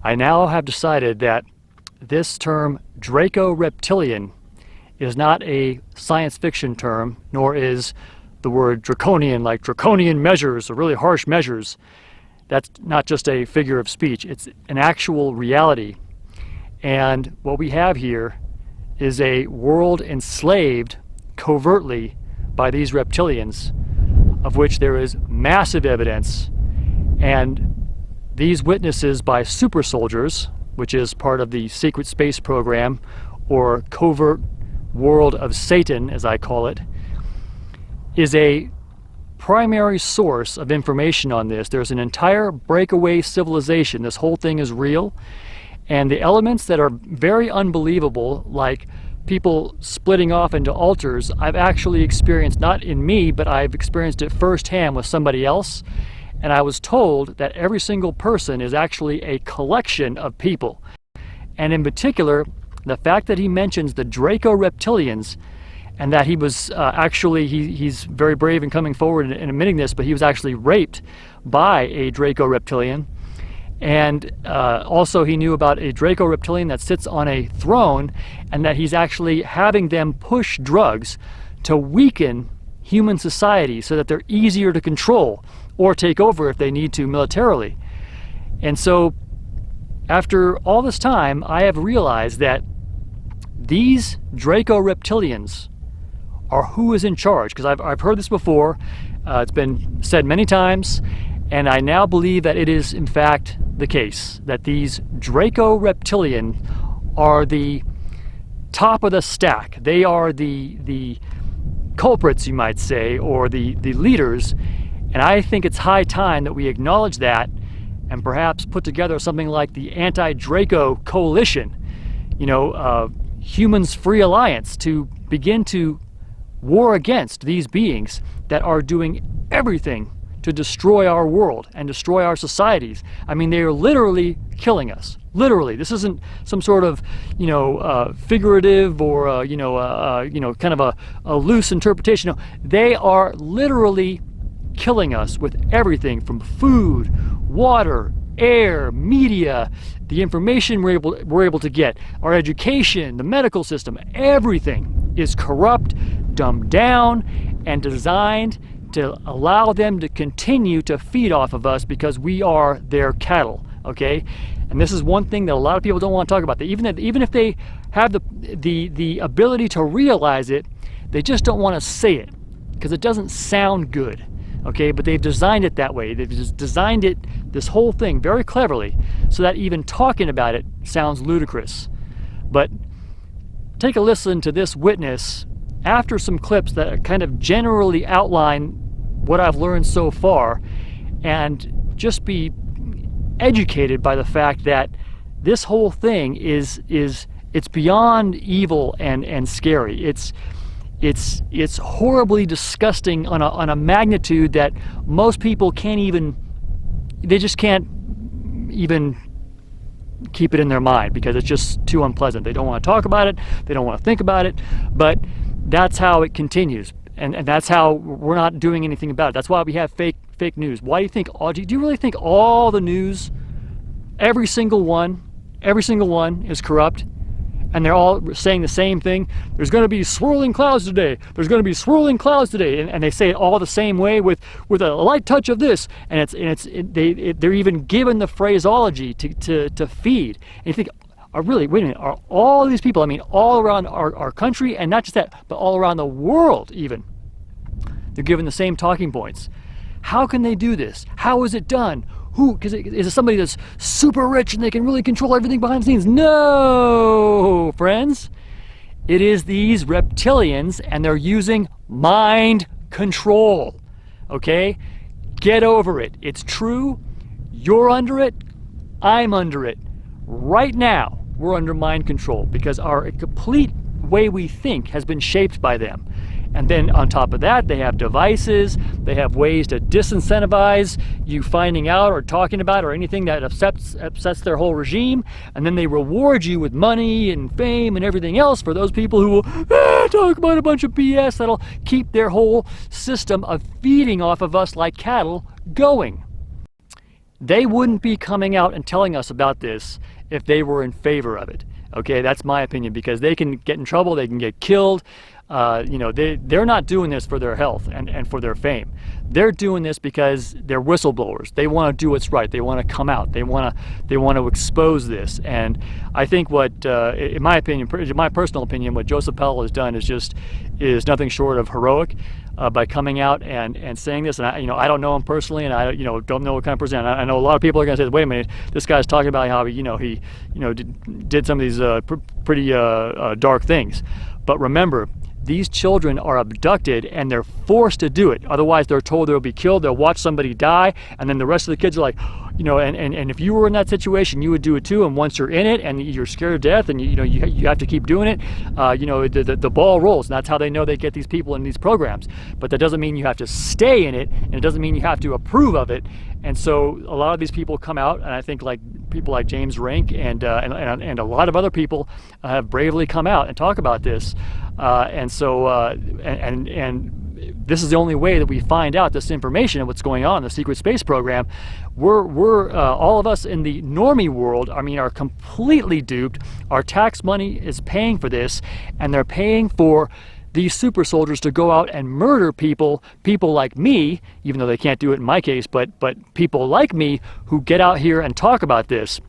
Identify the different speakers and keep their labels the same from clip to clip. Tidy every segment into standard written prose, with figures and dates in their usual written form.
Speaker 1: I now have decided that this term Draco Reptilian is not a science fiction term, nor is the word draconian, like draconian measures or really harsh measures. That's not just a figure of speech, it's an actual reality. And what we have here is a world enslaved covertly by these reptilians, of which there is massive evidence. And these witnesses by super soldiers, which is part of the secret space program, or covert world of Satan, as I call it, is a primary source of information on this. There's an entire breakaway civilization. This whole thing is real. And the elements that are very unbelievable, like people splitting off into altars, I've actually experienced, not in me, but I've experienced it firsthand with somebody else. And I was told that every single person is actually a collection of people. And in particular, the fact that he mentions the Draco Reptilians, and that he was he's very brave in coming forward and admitting this, but he was actually raped by a Draco Reptilian. And also he knew about a Draco Reptilian that sits on a throne, and that he's actually having them push drugs to weaken human society so that they're easier to control or take over if they need to militarily. And so after all this time, I have realized that these Draco Reptilians are who is in charge, because I've heard this before. It's been said many times, and I now believe that it is in fact the case that these Draco Reptilian are the top of the stack. They are the culprits, you might say, or the leaders. And I think it's high time that we acknowledge that and perhaps put together something like the Anti-Draco Coalition, Humans Free Alliance, to begin to war against these beings that are doing everything to destroy our world and destroy our societies. I mean, they are literally killing us. Literally. This isn't some sort of, figurative or, kind of a loose interpretation. No, they are literally killing us with everything from food, water, air, media, the information we're able to get, our education, the medical system. Everything is corrupt, dumbed down, and designed to allow them to continue to feed off of us because we are their cattle, okay? And this is one thing that a lot of people don't want to talk about. Even if they have the ability to realize it, they just don't want to say it because it doesn't sound good, okay? But they've designed it that way. They've just designed it, this whole thing, very cleverly, so that even talking about it sounds ludicrous. But take a listen to this witness after some clips that kind of generally outline what I've learned so far, and just be educated by the fact that this whole thing is it's beyond evil and scary. It's horribly disgusting on a magnitude that most people can't even keep it in their mind, because it's just too unpleasant. They don't want to talk about it, they don't want to think about it, but that's how it continues, and that's how we're not doing anything about it. That's why we have fake news. Why do you think do you really think all the news, every single one is corrupt, and they're all saying the same thing? There's going to be swirling clouds today. There's going to be swirling clouds today, and they say it all the same way with a light touch of this, and they're even given the phraseology to feed. And you think, really, wait a minute, are all these people, I mean, all around our country, and not just that, but all around the world even, they're given the same talking points? How can they do this? How is it done? Who? Because is it somebody that's super rich and they can really control everything behind the scenes? No, friends. It is these reptilians, and they're using mind control. Okay? Get over it. It's true. You're under it. I'm under it. Right now, we're under mind control because our complete way we think has been shaped by them. And then on top of that, they have devices, they have ways to disincentivize you finding out or talking about or anything that upsets their whole regime. And then they reward you with money and fame and everything else for those people who will talk about a bunch of BS that'll keep their whole system of feeding off of us like cattle going. they wouldn't be coming out and telling us about this if they were in favor of it. Okay, that's my opinion, because they can get in trouble, they can get killed. You know, they're not doing this for their health and for their fame. They're doing this because they're whistleblowers. They want to do what's right. They want to come out. They want to expose this. And I think what, in my opinion, my personal opinion, what Joseph Powell has done is nothing short of heroic. By coming out and saying this, and I don't know him personally, and I don't know what kind of person. I know a lot of people are going to say, wait a minute, this guy's talking about how he did some of these pretty dark things. But remember, these children are abducted and they're forced to do it. Otherwise, they're told they'll be killed. They'll watch somebody die, and then the rest of the kids are like, and if you were in that situation, you would do it too. And once you're in it and you're scared to death, and you have to keep doing it, the ball rolls. And that's how they know they get these people in these programs. But that doesn't mean you have to stay in it, and it doesn't mean you have to approve of it. And so a lot of these people come out, and I think like people like James Rink and a lot of other people have bravely come out and talk about this. And this is the only way that we find out this information and what's going on in the secret space program. We're all of us in the normie world, are completely duped. Our tax money is paying for this, and they're paying for these super soldiers to go out and murder people like me, even though they can't do it in my case, but people like me who get out here and talk about this.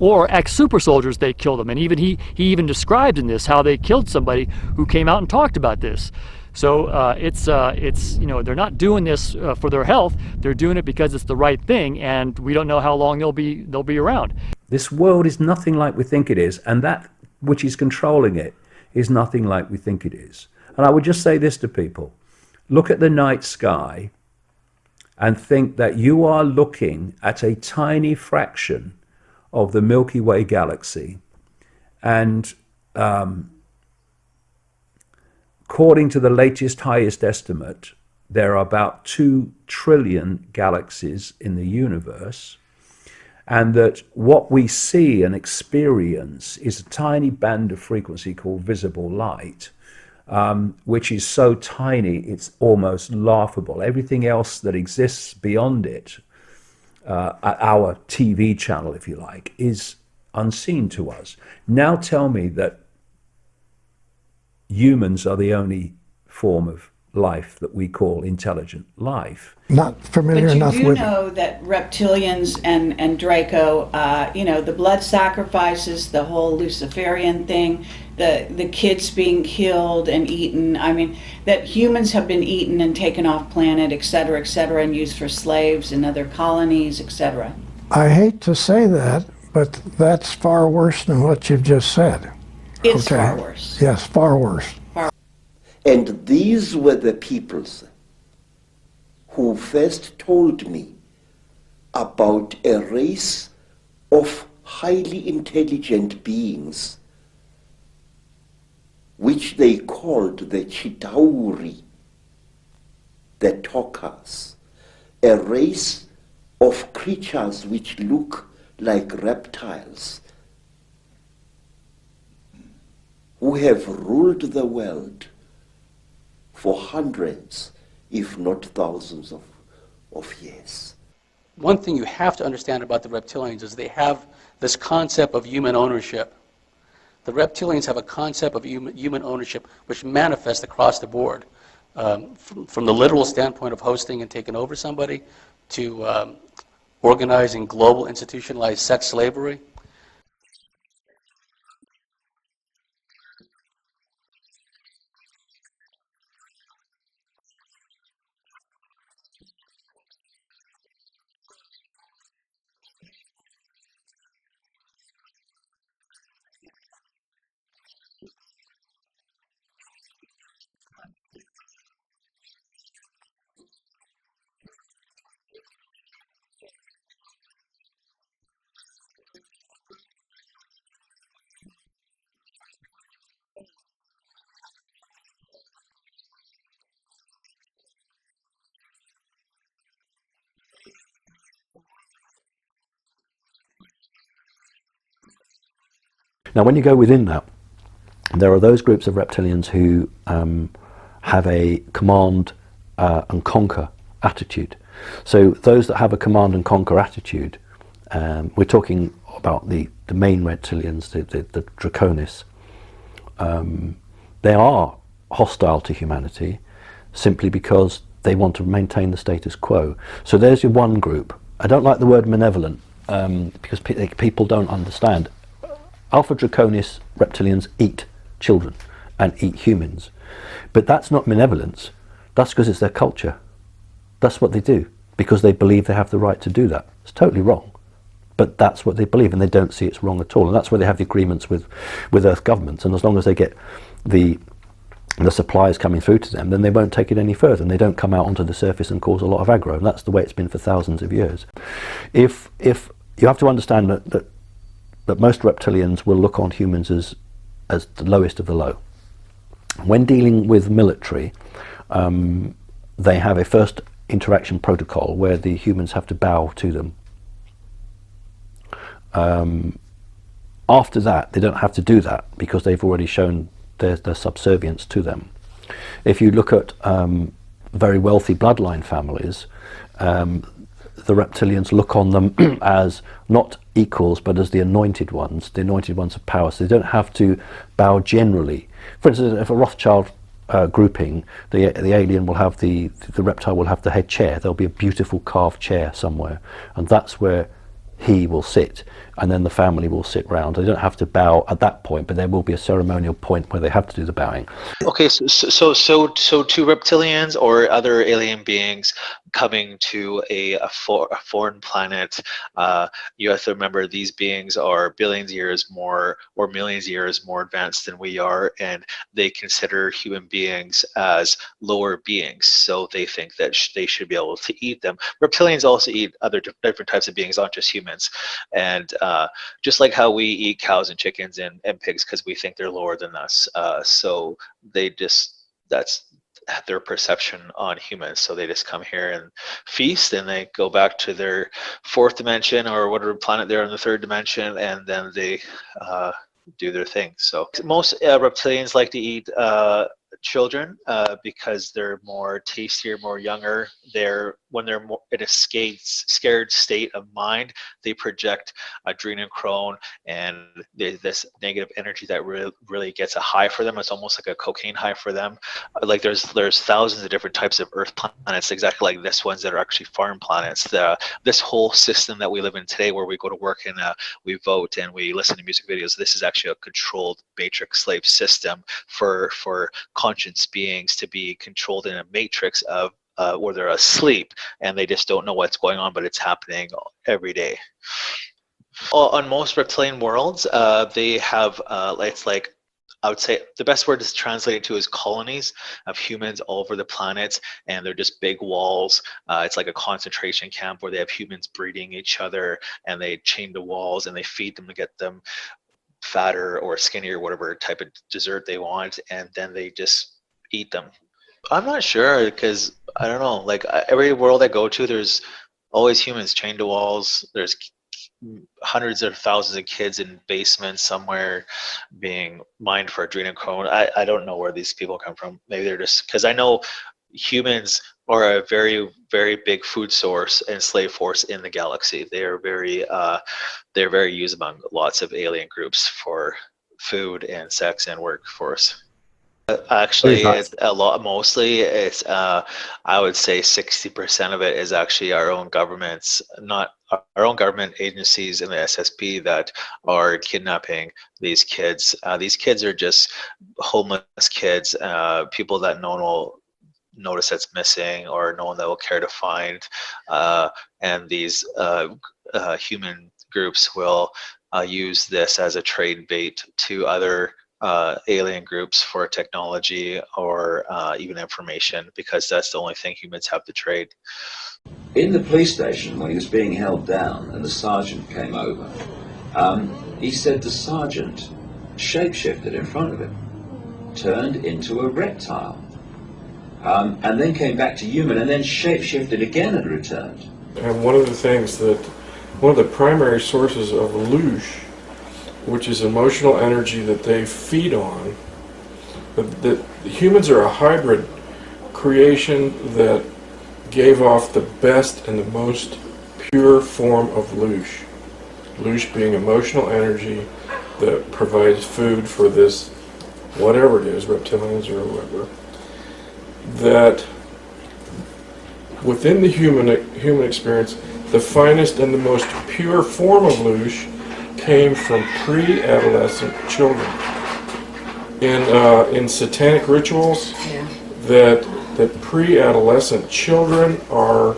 Speaker 1: Or ex-super soldiers, they kill them. And even he even described in this how they killed somebody who came out and talked about this. So it's they're not doing this for their health. They're doing it because it's the right thing, and we don't know how long they'll be around.
Speaker 2: This world is nothing like we think it is, and that which is controlling it is nothing like we think it is. And I would just say this to people: look at the night sky and think that you are looking at a tiny fraction of the Milky Way galaxy, and according to the latest highest estimate, there are about 2 trillion galaxies in the universe, and that what we see and experience is a tiny band of frequency called visible light, which is so tiny it's almost laughable. Everything else that exists beyond it, our TV channel, if you like, is unseen to us. Now tell me that humans are the only form of life that we call intelligent life.
Speaker 3: Not familiar enough with it.
Speaker 4: But you do know that reptilians and Draco, the blood sacrifices, the whole Luciferian thing, the kids being killed and eaten, that humans have been eaten and taken off planet, et cetera, and used for slaves in other colonies, etc.
Speaker 3: I hate to say that, but that's far worse than what you've just said.
Speaker 4: It's far worse.
Speaker 3: Yes, far worse.
Speaker 5: And these were the peoples who first told me about a race of highly intelligent beings which they called the Chitauri, the talkers, a race of creatures which look like reptiles, who have ruled the world for hundreds, if not thousands of years.
Speaker 6: One thing you have to understand about the reptilians is they have this concept of human ownership. The reptilians have a concept of human ownership which manifests across the board, from the literal standpoint of hosting and taking over somebody to organizing global institutionalized sex slavery.
Speaker 7: Now, when you go within that, there are those groups of reptilians who have a command and conquer attitude. So those that have a command and conquer attitude, we're talking about the main reptilians, the Draconis, they are hostile to humanity simply because they want to maintain the status quo. So there's your one group. I don't like the word malevolent because people don't understand. Alpha Draconis reptilians eat children and eat humans. But that's not malevolence. That's because it's their culture. That's what they do, because they believe they have the right to do that. It's totally wrong. But that's what they believe, and they don't see it's wrong at all. And that's where they have the agreements with Earth governments. And as long as they get the supplies coming through to them, then they won't take it any further, and they don't come out onto the surface and cause a lot of aggro. And that's the way it's been for thousands of years. If you have to understand that most reptilians will look on humans as the lowest of the low. When dealing with military, they have a first interaction protocol where the humans have to bow to them. After that, they don't have to do that because they've already shown their subservience to them. If you look at very wealthy bloodline families, the reptilians look on them as not equals, but as the anointed ones of power. So they don't have to bow generally. For instance, if a Rothschild grouping, the alien will have the reptile will have the head chair. There'll be a beautiful carved chair somewhere, and that's where he will sit, and then the family will sit round. They don't have to bow at that point, but there will be a ceremonial point where they have to do the bowing.
Speaker 8: Okay, so to reptilians or other alien beings coming to a foreign planet, you have to remember these beings are billions of years more or millions of years more advanced than we are, and they consider human beings as lower beings, so they think that they should be able to eat them. Reptilians also eat other different types of beings, not just humans. And just like how we eat cows and chickens and pigs because we think they're lower than us, so that's their perception on humans. So they just come here and feast, and they go back to their fourth dimension or whatever planet they're in the third dimension, and then they do their thing. So most reptilians like to eat children because they're more tastier, more younger. When they're more in a scared state of mind, they project adrenochrome and this negative energy that really gets a high for them. It's almost like a cocaine high for them. Like there's thousands of different types of Earth planets, exactly like this ones that are actually foreign planets. This whole system that we live in today, where we go to work and we vote and we listen to music videos, this is actually a controlled matrix slave system for conscious beings to be controlled in a matrix of where they're asleep and they just don't know what's going on, but it's happening every day. On most reptilian worlds, they have it's like, I would say the best word to translate it to is colonies of humans all over the planet, and they're just big walls. It's like a concentration camp where they have humans breeding each other, and they chain the walls and they feed them to get them fatter or skinnier, whatever type of dessert they want, and then they just eat them. I'm not sure, because I don't know, like every world I go to, there's always humans chained to walls. There's hundreds of thousands of kids in basements somewhere being mined for adrenochrome. I don't know where these people come from. Maybe they're just, because I know humans are a very, very big food source and slave force in the galaxy. They're very used among lots of alien groups for food and sex and workforce. Actually, it's a lot. Mostly, it's I would say 60% of it is actually our own governments, not our own government agencies in the SSP that are kidnapping these kids. These kids are just homeless kids, people that no one will notice that's missing or no one that will care to find, and these human groups will use this as a trade bait to other alien groups for technology or even information, because that's the only thing humans have to trade.
Speaker 2: In the police station, when he was being held down and the sergeant came over, he said the sergeant shapeshifted in front of him, turned into a reptile, and then came back to human, and then shapeshifted again and returned.
Speaker 9: And one of the primary sources of Lush, which is emotional energy that they feed on, that humans are a hybrid creation that gave off the best and the most pure form of loosh. Loosh being emotional energy that provides food for this, whatever it is, reptilians or whatever, that within the human experience, the finest and the most pure form of loosh came from pre-adolescent children. In satanic rituals, that pre-adolescent children are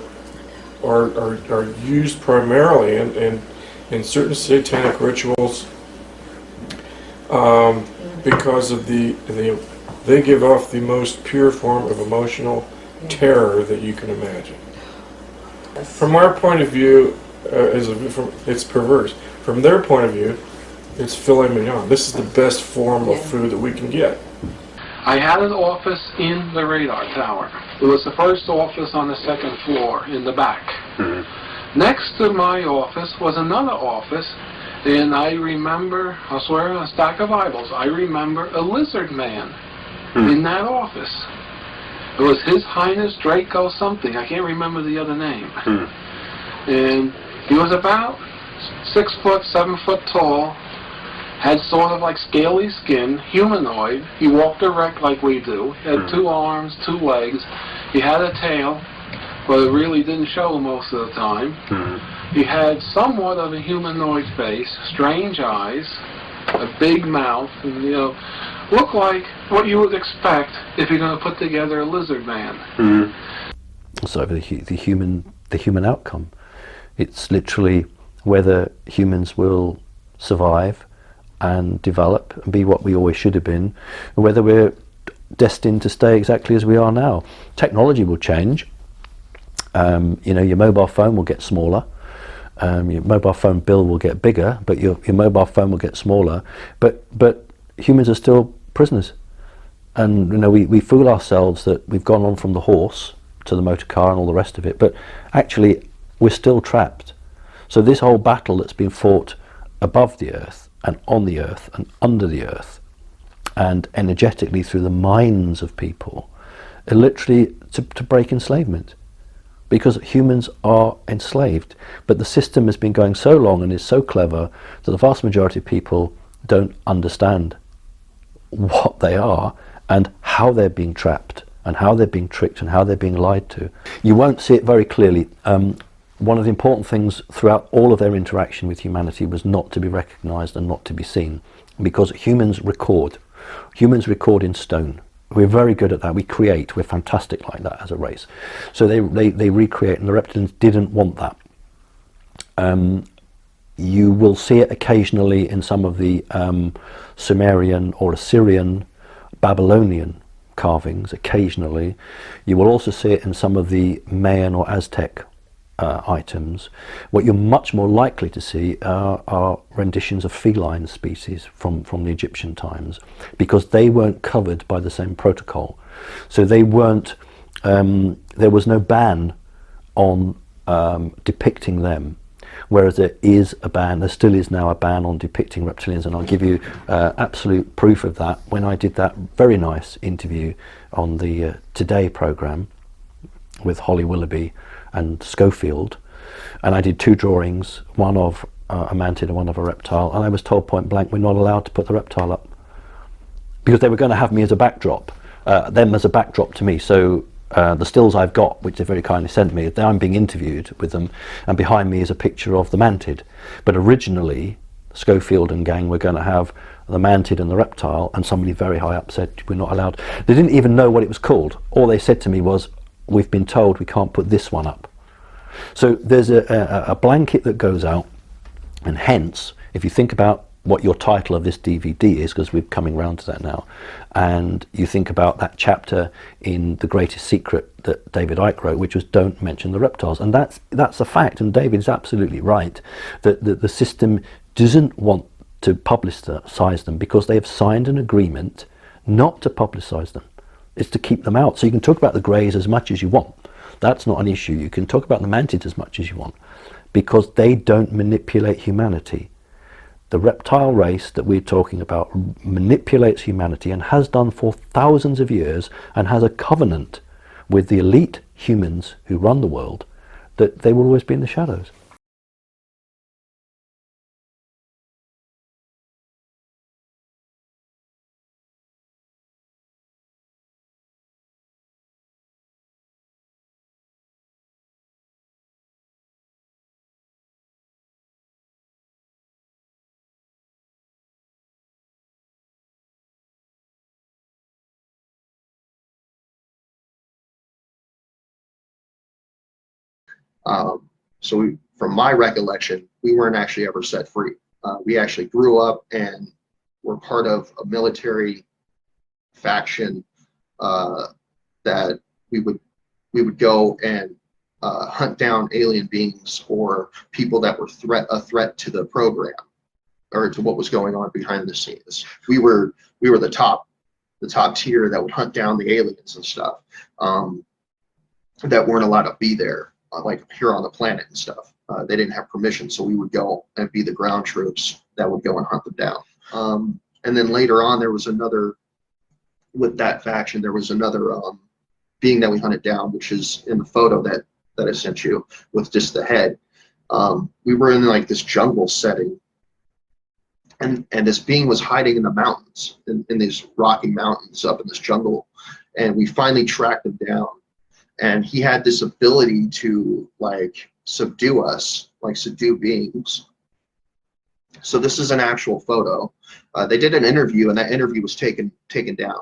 Speaker 9: used primarily in certain satanic rituals because of they give off the most pure form of emotional terror that you can imagine. From our point of view, it's perverse. From their point of view, it's filet mignon. This is the best form of food that we can get.
Speaker 10: I had an office in the radar tower. It was the first office on the second floor in the back. Mm-hmm. Next to my office was another office, and I remember, I swear on a stack of Bibles, I remember a lizard man in that office. It was His Highness Draco something. I can't remember the other name. And he was about 6 foot, 7 foot tall, had sort of like scaly skin, humanoid. He walked erect like we do. He had 2 arms, 2 legs. He had a tail, but it really didn't show most of the time. He had somewhat of a humanoid face, strange eyes, a big mouth, and looked like what you would expect if you're going to put together a lizard man.
Speaker 7: So the human outcome. It's literally whether humans will survive and develop and be what we always should have been, or whether we're destined to stay exactly as we are now. Technology will change. Your mobile phone will get smaller. Your mobile phone bill will get bigger, but your mobile phone will get smaller. But humans are still prisoners, and we fool ourselves that we've gone on from the horse to the motor car and all the rest of it, but actually we're still trapped. So this whole battle that's been fought above the earth and on the earth and under the earth and energetically through the minds of people, are literally to break enslavement, because humans are enslaved. But the system has been going so long and is so clever that the vast majority of people don't understand what they are and how they're being trapped and how they're being tricked and how they're being lied to. You won't see it very clearly. One of the important things throughout all of their interaction with humanity was not to be recognized and not to be seen, because humans record in stone. We're very good at that. We create. We're fantastic like that as a race. So they recreate, and the reptilians didn't want that. You will see it occasionally in some of the Sumerian or Assyrian, Babylonian carvings. Occasionally, you will also see it in some of the Mayan or Aztec items. What you're much more likely to see are renditions of feline species from the Egyptian times, because they weren't covered by the same protocol. So they weren't. There was no ban on depicting them, whereas there still is now a ban on depicting reptilians, and I'll give you absolute proof of that when I did that very nice interview on the Today programme with Holly Willoughby and Schofield, and I did 2 drawings, one of a mantid and one of a reptile, and I was told point blank we're not allowed to put the reptile up, because they were going to have me as a backdrop, them as a backdrop to me. So the stills I've got, which they very kindly sent me, I'm being interviewed with them, and behind me is a picture of the mantid. But originally Schofield and gang were going to have the mantid and the reptile, and somebody very high up said we're not allowed. They didn't even know what it was called. All they said to me was, we've been told we can't put this one up. So there's a blanket that goes out, and hence, if you think about what your title of this DVD is, because we're coming round to that now, and you think about that chapter in The Greatest Secret that David Icke wrote, which was don't mention the reptiles, and that's a fact, and David is absolutely right, that the system doesn't want to publicise them, because they have signed an agreement not to publicise them. It's to keep them out. So you can talk about the greys as much as you want. That's not an issue. You can talk about the mantids as much as you want, because they don't manipulate humanity. The reptile race that we're talking about manipulates humanity, and has done for thousands of years, and has a covenant with the elite humans who run the world, that they will always be in the shadows.
Speaker 11: From my recollection, we weren't actually ever set free. We actually grew up and were part of a military faction that we would go and hunt down alien beings or people that were a threat to the program or to what was going on behind the scenes. We were the top tier that would hunt down the aliens and stuff that weren't allowed to be there, like here on the planet and stuff. They didn't have permission, so we would go and be the ground troops that would go and hunt them down. And then later on, there was another, with that faction, there was another being that we hunted down, which is in the photo that I sent you with just the head. We were in like this jungle setting, and this being was hiding in the mountains, in these rocky mountains up in this jungle, and we finally tracked him down. And he had this ability to like subdue us, like subdue beings. So this is an actual photo. They did an interview, and that interview was taken down.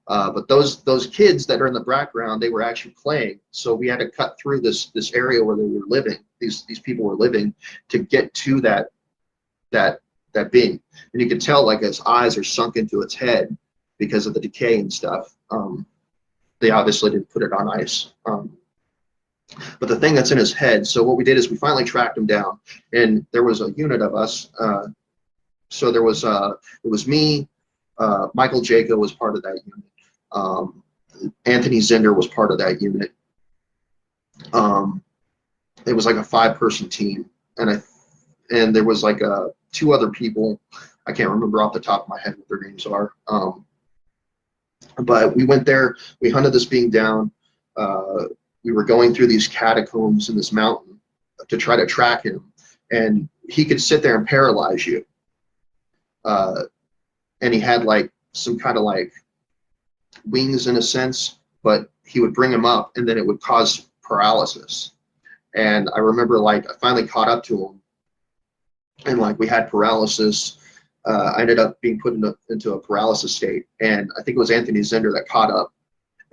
Speaker 11: But those kids that are in the background, they were actually playing. So we had to cut through this area where they were living. These people were living to get to that being. And you can tell like his eyes are sunk into its head because of the decay and stuff. They obviously didn't put it on ice. But the thing that's in his head, so what we did is we finally tracked him down, and there was a unit of us. So there was, it was me, Michael Jaco was part of that unit. Anthony Zinder was part of that unit. It was like a 5-person team, and there was like 2 other people. I can't remember off the top of my head what their names are. But we went there, we hunted this being down. We were going through these catacombs in this mountain to try to track him, and he could sit there and paralyze you. And he had like some kind of like wings in a sense, but he would bring him up and then it would cause paralysis. And I remember like I finally caught up to him, and like we had paralysis. I ended up being put into a paralysis state, and I think it was Anthony Zinder that caught up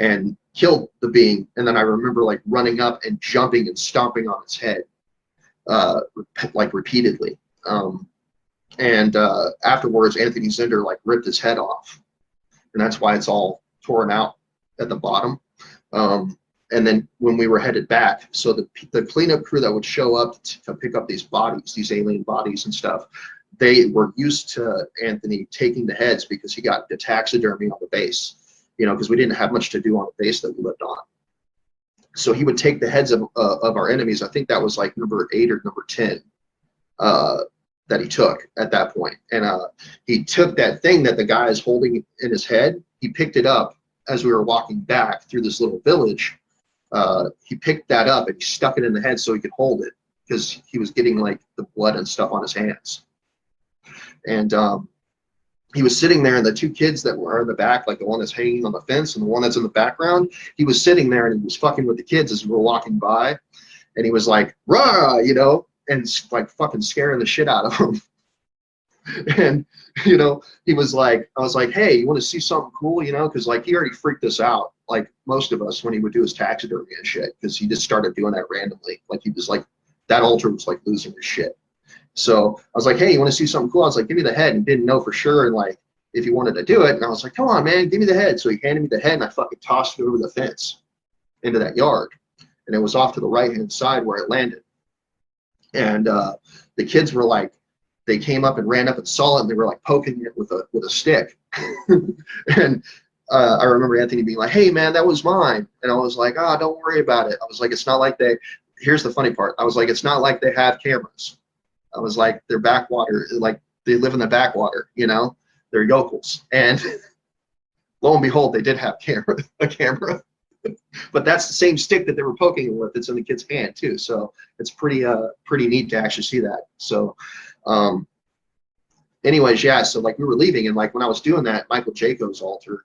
Speaker 11: and killed the being. And then I remember like running up and jumping and stomping on its head, like repeatedly. And afterwards, Anthony Zinder like ripped his head off, and that's why it's all torn out at the bottom. And then when we were headed back, so the cleanup crew that would show up to pick up these bodies, these alien bodies and stuff, they were used to Anthony taking the heads because he got the taxidermy on the base, you know, because we didn't have much to do on the base that we lived on. So he would take the heads of our enemies. I think that was like number 8 or number 10 that he took at that point. And he took that thing that the guy is holding in his head. He picked it up as we were walking back through this little village. He picked that up and he stuck it in the head so he could hold it, because he was getting like the blood and stuff on his hands. And he was sitting there, and the 2 kids that were in the back, like the one that's hanging on the fence and the one that's in the background, he was sitting there and he was fucking with the kids as we were walking by. And he was like, rah, you know, and like fucking scaring the shit out of them. And, you know, he was like, I was like, hey, you want to see something cool, you know? Because like he already freaked us out, like most of us, when he would do his taxidermy and shit, because he just started doing that randomly. Like he was like, that altar was like losing his shit. So I was like, hey, you want to see something cool? I was like, give me the head. And didn't know for sure, and like if he wanted to do it. And I was like, come on, man, give me the head. So he handed me the head, and I fucking tossed it over the fence into that yard. And it was off to the right-hand side where it landed. And the kids were like, they came up and ran up and saw it, and they were like poking it with a stick. And I remember Anthony being like, hey, man, that was mine. And I was like, oh, don't worry about it. I was like, it's not like here's the funny part. I was like, it's not like they have cameras. I was like, they're backwater, like they live in the backwater, you know, they're yokels. And lo and behold, they did have a camera. But that's the same stick that they were poking him with. It's in the kid's hand too. So it's pretty neat to actually see that. So anyways, yeah, so like we were leaving, and like when I was doing that, Michael Jaco's altar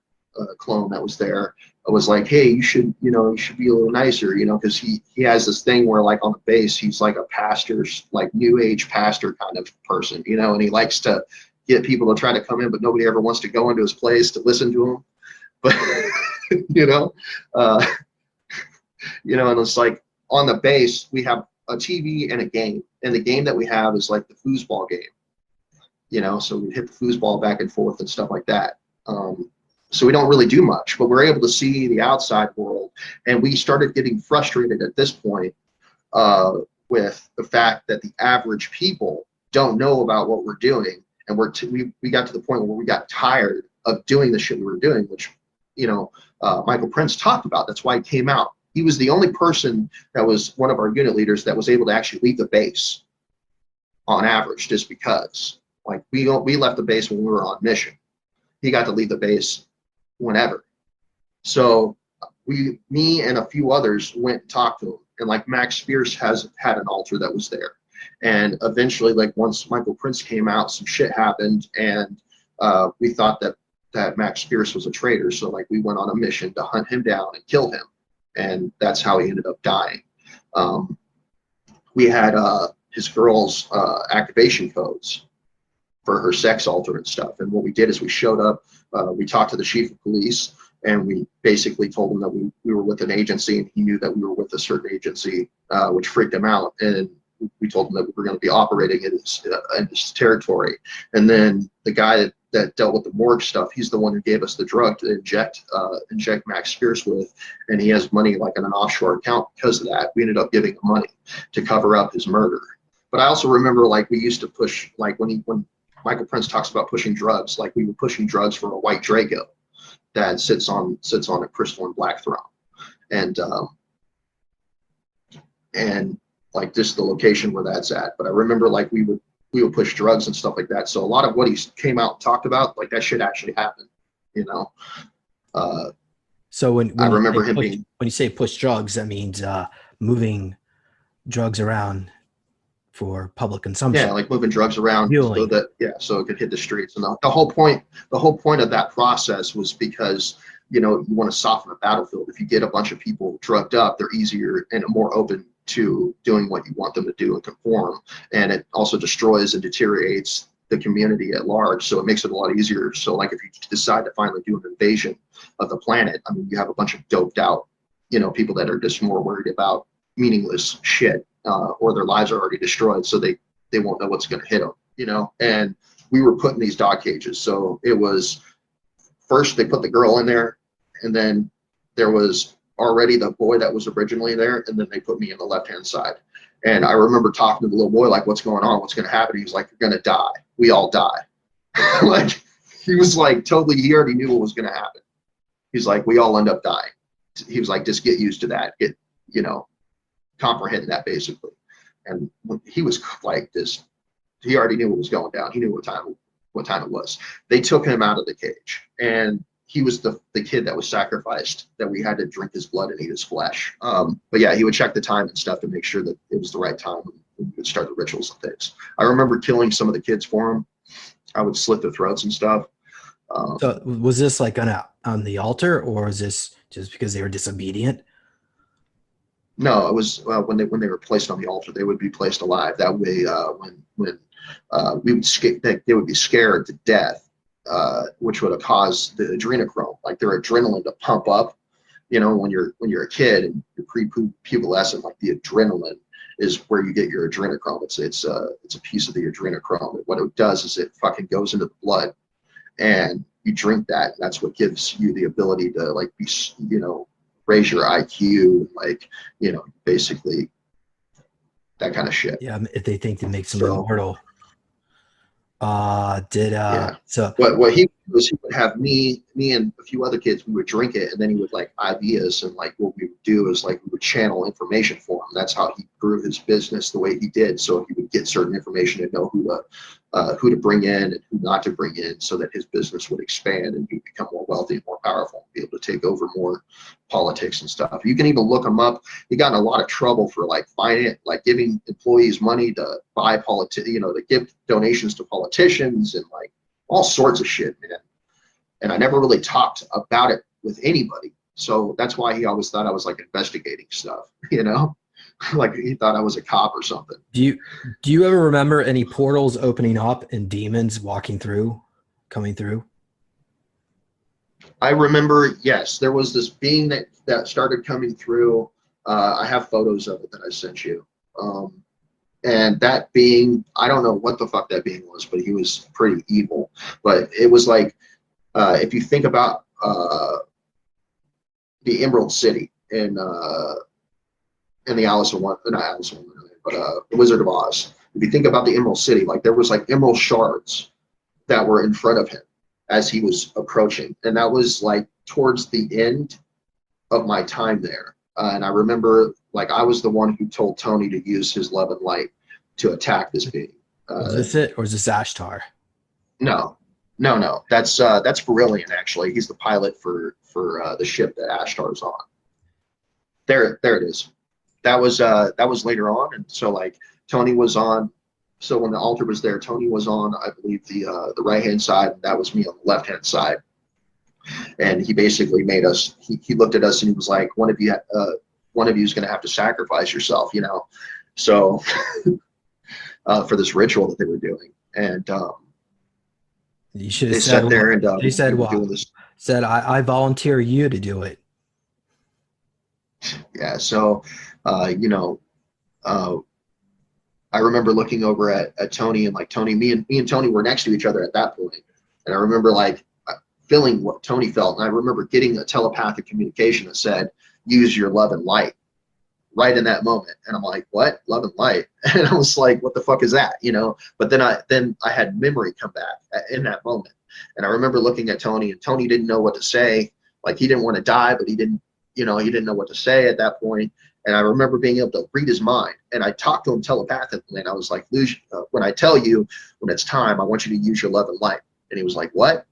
Speaker 11: clone that was there, I was like, hey, you should be a little nicer, because he has this thing where like on the base, he's like a pastor's, like new age pastor kind of person, and he likes to get people to try to come in, but nobody ever wants to go into his place to listen to him. But and it's like on the base, we have a TV and a game, and the game that we have is like the foosball game, so we hit the foosball back and forth and stuff like that. So we don't really do much, but we're able to see the outside world, and we started getting frustrated at this point with the fact that the average people don't know about what we're doing, and we got to the point where we got tired of doing the shit we were doing, which Michael Prince talked about. That's why he came out. He was the only person that was one of our unit leaders that was able to actually leave the base on average, just because like we left the base when we were on mission. He got to leave the base whenever. So me and a few others went and talked to him, and like Max Spears had an altar that was there, and eventually, like once Michael Prince came out, some shit happened, and we thought that Max Spears was a traitor, so like we went on a mission to hunt him down and kill him, and that's how he ended up dying. We had his girl's activation codes for her sex altar and stuff, and what we did is we showed up, we talked to the chief of police, and we basically told him that we were with an agency, and he knew that we were with a certain agency, which freaked him out, and we told him that we were going to be operating in his territory. And then the guy that dealt with the morgue stuff, he's the one who gave us the drug to inject Max Spears with, and he has money like in an offshore account because of that. We ended up giving him money to cover up his murder. But I also remember like we used to push, like when Michael Prince talks about pushing drugs, like we were pushing drugs for a white Draco that sits on a crystalline black throne, and like just the location where that's at. But I remember like we would push drugs and stuff like that. So a lot of what he came out and talked about, like that shit actually happened,
Speaker 12: So when
Speaker 11: I remember him
Speaker 12: when you say push drugs, that means moving drugs around for public consumption.
Speaker 11: Yeah, like moving drugs around
Speaker 12: Fueling.
Speaker 11: so it could hit the streets. And the whole point of that process was because you want to soften a battlefield. If you get a bunch of people drugged up, they're easier and more open to doing what you want them to do and conform. And it also destroys and deteriorates the community at large, so it makes it a lot easier. So like if you decide to finally do an invasion of the planet, I mean, you have a bunch of doped out people that are just more worried about meaningless shit, or their lives are already destroyed, so they won't know what's going to hit them, and we were put in these dog cages. So it was first they put the girl in there, and then there was already the boy that was originally there, and then they put me in the left hand side. And I remember talking to the little boy, like, what's going on, what's going to happen? He was like, you're going to die, we all die. Like he was like he already knew what was going to happen. He's like, we all end up dying. He was like, just get used to that, comprehend that basically. And when he was like this, he already knew what was going down. He knew what time it was. They took him out of the cage, and he was the kid that was sacrificed, that we had to drink his blood and eat his flesh. But yeah, he would check the time and stuff to make sure that it was the right time when we would start the rituals and things. I remember killing some of the kids for him. I would slit their throats and stuff.
Speaker 12: So was this like on the altar, or is this just because they were disobedient?
Speaker 11: No, it was when they were placed on the altar, they would be placed alive. That way, when they would be scared to death, which would have caused the adrenochrome, like their adrenaline, to pump up. When you're a kid and you're pre-pubescent, like the adrenaline is where you get your adrenochrome. It's a piece of the adrenochrome. What it does is it fucking goes into the blood, and you drink that. And that's what gives you the ability to like be, raise your IQ, like, basically that kind of shit.
Speaker 12: Yeah, if they think it makes them immortal. So
Speaker 11: what he was, he would have me and a few other kids, we would drink it, and then he would like IV us, and like what we would do is like we would channel information for him. That's how he grew his business the way he did. So he would get certain information and know who who to bring in and who not to bring in, so that his business would expand and he'd become more wealthy and more powerful and be able to take over more politics and stuff. You can even look him up. He got in a lot of trouble for like giving employees money to buy to give donations to politicians and like all sorts of shit, man. And I never really talked about it with anybody. So that's why he always thought I was like investigating stuff, like he thought I was a cop or something.
Speaker 12: Do you ever remember any portals opening up and demons coming through?
Speaker 11: I remember, yes, there was this being that started coming through. I have photos of it that I sent you. And that being, I don't know what the fuck that being was, but he was pretty evil. But it was like, if you think about the Emerald City in the the Wizard of Oz. If you think about the Emerald City, like there was like emerald shards that were in front of him as he was approaching, and that was like towards the end of my time there. And I remember, like, I was the one who told Tony to use his love and light to attack this being.
Speaker 12: Was this it, or is this Ashtar?
Speaker 11: No. That's Beryllian, actually. He's the pilot for the ship that Ashtar's on. There it is. That was later on, and so like Tony was on. So when the altar was there, Tony was on, I believe, the right hand side, and that was me on the left hand side. And he basically made us. He looked at us and he was like, one of you is going to have to sacrifice yourself, So for this ritual that they were doing, and
Speaker 12: you should
Speaker 11: they
Speaker 12: have
Speaker 11: sat
Speaker 12: said
Speaker 11: there and
Speaker 12: he said
Speaker 11: we were
Speaker 12: what?
Speaker 11: doing this.
Speaker 12: Said I volunteer you to do it.
Speaker 11: Yeah. So, I remember looking over at Tony, and like Tony, me and Tony were next to each other at that point. And I remember like feeling what Tony felt. And I remember getting a telepathic communication that said, use your love and light right in that moment. And I'm like, what? Love and light? And I was like, what the fuck is that? But then I had memory come back in that moment. And I remember looking at Tony, and Tony didn't know what to say. Like, he didn't want to die, but he didn't know what to say at that point. And I remember being able to read his mind, and I talked to him telepathically, and I was like, when I tell you when it's time, I want you to use your love and light. And he was like, what?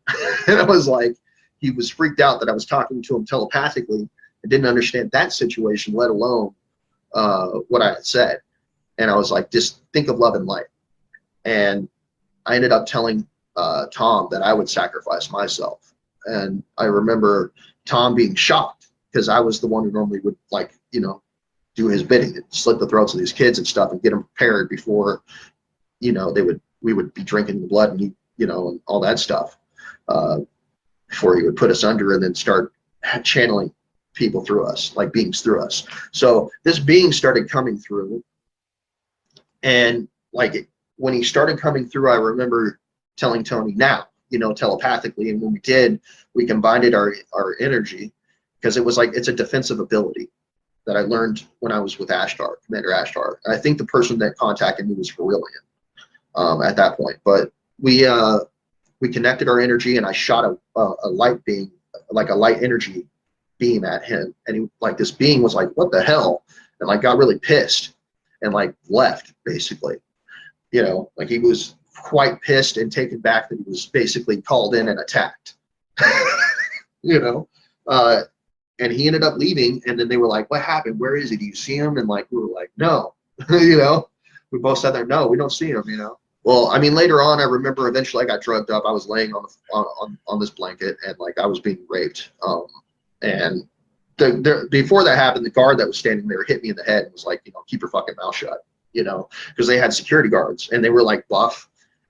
Speaker 11: And I was like, he was freaked out that I was talking to him telepathically and didn't understand that situation, let alone what I had said. And I was like, just think of love and light. And I ended up telling Tom that I would sacrifice myself. And I remember Tom being shocked, because I was the one who normally would, like, do his bidding and slit the throats of these kids and stuff and get them prepared before, we would be drinking the blood and and all that stuff, before he would put us under and then start channeling people through us, like beings through us. So this being started coming through, and like when he started coming through, I remember telling Tony now, telepathically, and when we did, we combined our energy, because it was like, it's a defensive ability that I learned when I was with Commander Ashtar. And I think the person that contacted me was Beryllian at that point. But we connected our energy, and I shot a light beam, like a light energy beam at him. And he, like, this being was like, what the hell? And like got really pissed and like left, basically. Like he was quite pissed and taken back that he was basically called in and attacked. And he ended up leaving, and then they were like, what happened? Where is he? Do you see him? And like, we were like, no. We both sat there, no, we don't see him, Well, I mean, later on, I remember eventually I got drugged up. I was laying on this blanket, and like I was being raped. And before that happened, the guard that was standing there hit me in the head and was like, keep your fucking mouth shut, because they had security guards, and they were like buff,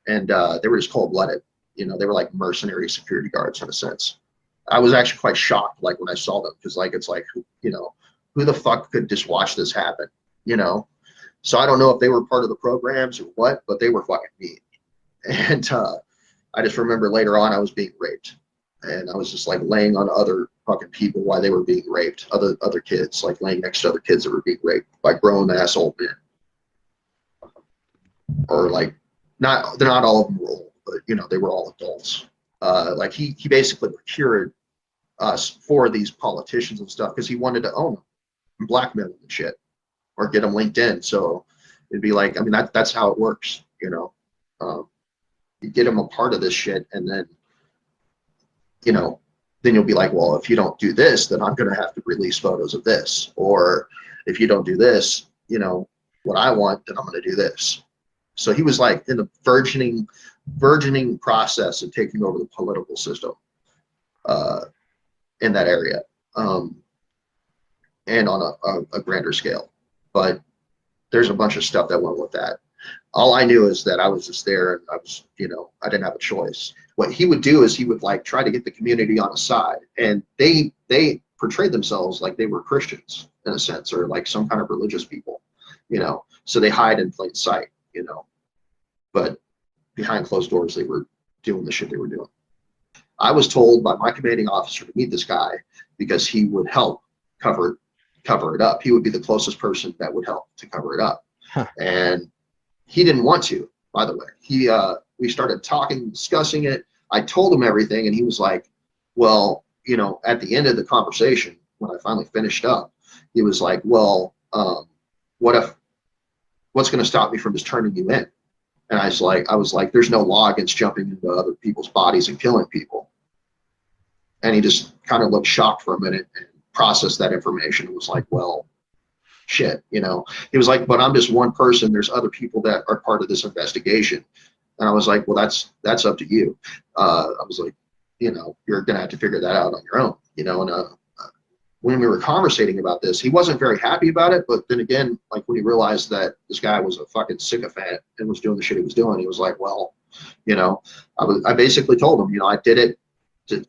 Speaker 11: and they were just cold-blooded. They were like mercenary security guards in a sense. I was actually quite shocked, like, when I saw them, because like, it's like, who the fuck could just watch this happen, So I don't know if they were part of the programs or what, but they were fucking mean. And I just remember later on I was being raped, and I was just like laying on other fucking people while they were being raped, other kids, like laying next to other kids that were being raped by grown ass old men. Or like, not all of them were old, but they were all adults. Like he basically procured us for these politicians and stuff, because he wanted to own them and blackmail them and shit, or get them linked in. So it'd be like, I mean, that's how it works, You get them a part of this shit, and then, you know, then you'll be like, well, if you don't do this, then I'm going to have to release photos of this. Or if you don't do this, you know, what I want, then I'm going to do this. So he was like in the burgeoning process of taking over the political system in that area, and on a grander scale. But there's a bunch of stuff that went with that. All I knew is that I was just there, and I was, you know, I didn't have a choice. What he would do is he would like try to get the community on his side, and they portrayed themselves like they were Christians in a sense, or like some kind of religious people, you know, so they hide in plain sight, you know, but behind closed doors, they were doing the shit they were doing. I was told by my commanding officer to meet this guy because he would help cover it up. He would be the closest person that would help to cover it up. And he didn't want to, by the way. We started talking, discussing it. I told him everything, and he was like, well, you know, at the end of the conversation, when I finally finished up, he was like, well, what's going to stop me from just turning you in? And I was like, there's no law against jumping into other people's bodies and killing people. And he just kind of looked shocked for a minute and processed that information and was like, well, shit, you know. He was like, but I'm just one person. There's other people that are part of this investigation. And I was like, well, that's up to you. I was like, you know, you're going to have to figure that out on your own, you know. And when we were conversating about this, he wasn't very happy about it. But then again, like when he realized that this guy was a fucking sycophant and was doing the shit he was doing, he was like, well, you know, I basically told him, you know, I did it.